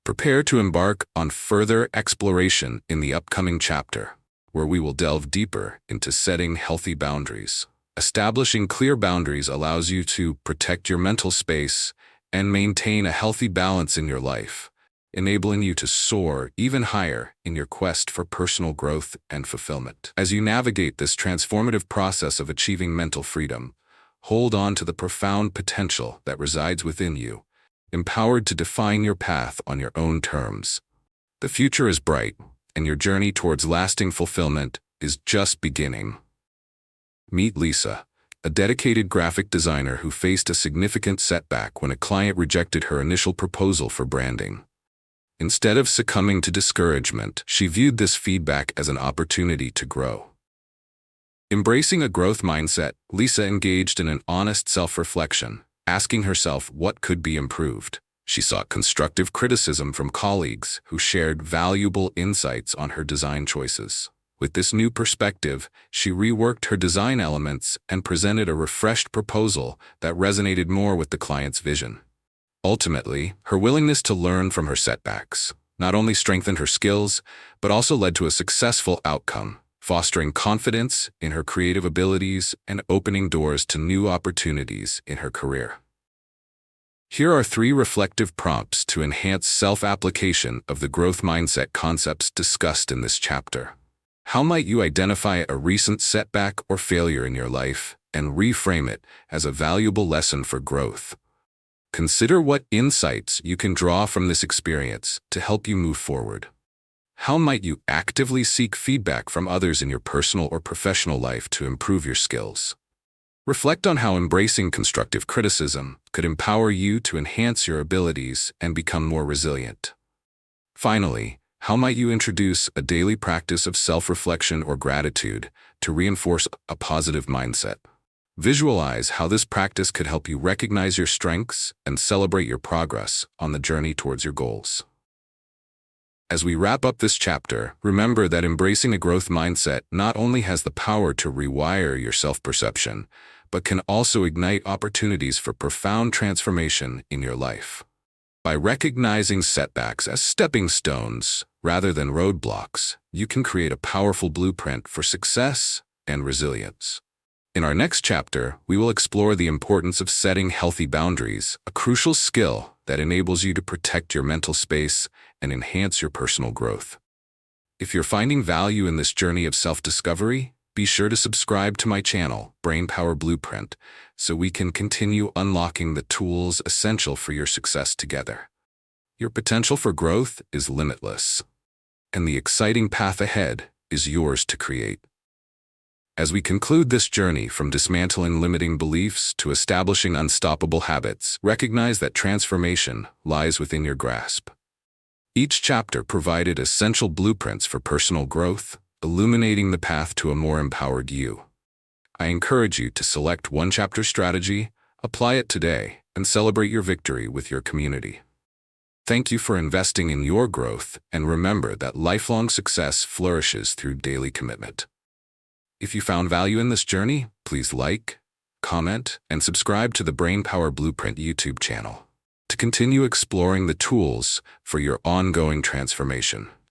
S1: Prepare to embark on further exploration in the upcoming chapter, where we will delve deeper into setting healthy boundaries. Establishing clear boundaries allows you to protect your mental space and maintain a healthy balance in your life, enabling you to soar even higher in your quest for personal growth and fulfillment. As you navigate this transformative process of achieving mental freedom, hold on to the profound potential that resides within you, empowered to define your path on your own terms. The future is bright, and your journey towards lasting fulfillment is just beginning. Meet Lisa, a dedicated graphic designer who faced a significant setback when a client rejected her initial proposal for branding. Instead of succumbing to discouragement, she viewed this feedback as an opportunity to grow. Embracing a growth mindset, Lisa engaged in an honest self-reflection, asking herself what could be improved. She sought constructive criticism from colleagues who shared valuable insights on her design choices. With this new perspective, she reworked her design elements and presented a refreshed proposal that resonated more with the client's vision. Ultimately, her willingness to learn from her setbacks not only strengthened her skills, but also led to a successful outcome, fostering confidence in her creative abilities and opening doors to new opportunities in her career. Here are 3 reflective prompts to enhance self-application of the growth mindset concepts discussed in this chapter. How might you identify a recent setback or failure in your life and reframe it as a valuable lesson for growth? Consider what insights you can draw from this experience to help you move forward. How might you actively seek feedback from others in your personal or professional life to improve your skills? Reflect on how embracing constructive criticism could empower you to enhance your abilities and become more resilient. Finally, how might you introduce a daily practice of self-reflection or gratitude to reinforce a positive mindset? Visualize how this practice could help you recognize your strengths and celebrate your progress on the journey towards your goals. As we wrap up this chapter, remember that embracing a growth mindset not only has the power to rewire your self-perception, but can also ignite opportunities for profound transformation in your life. By recognizing setbacks as stepping stones rather than roadblocks, you can create a powerful blueprint for success and resilience. In our next chapter, we will explore the importance of setting healthy boundaries, a crucial skill that enables you to protect your mental space and enhance your personal growth. If you're finding value in this journey of self-discovery, be sure to subscribe to my channel, Brainpower Blueprint, so we can continue unlocking the tools essential for your success together. Your potential for growth is limitless, and the exciting path ahead is yours to create. As we conclude this journey from dismantling limiting beliefs to establishing unstoppable habits, recognize that transformation lies within your grasp. Each chapter provided essential blueprints for personal growth, illuminating the path to a more empowered you. I encourage you to select one chapter strategy, apply it today, and celebrate your victory with your community. Thank you for investing in your growth, and remember that lifelong success flourishes through daily commitment. If you found value in this journey, please like, comment, and subscribe to the Brainpower Blueprint YouTube channel to continue exploring the tools for your ongoing transformation.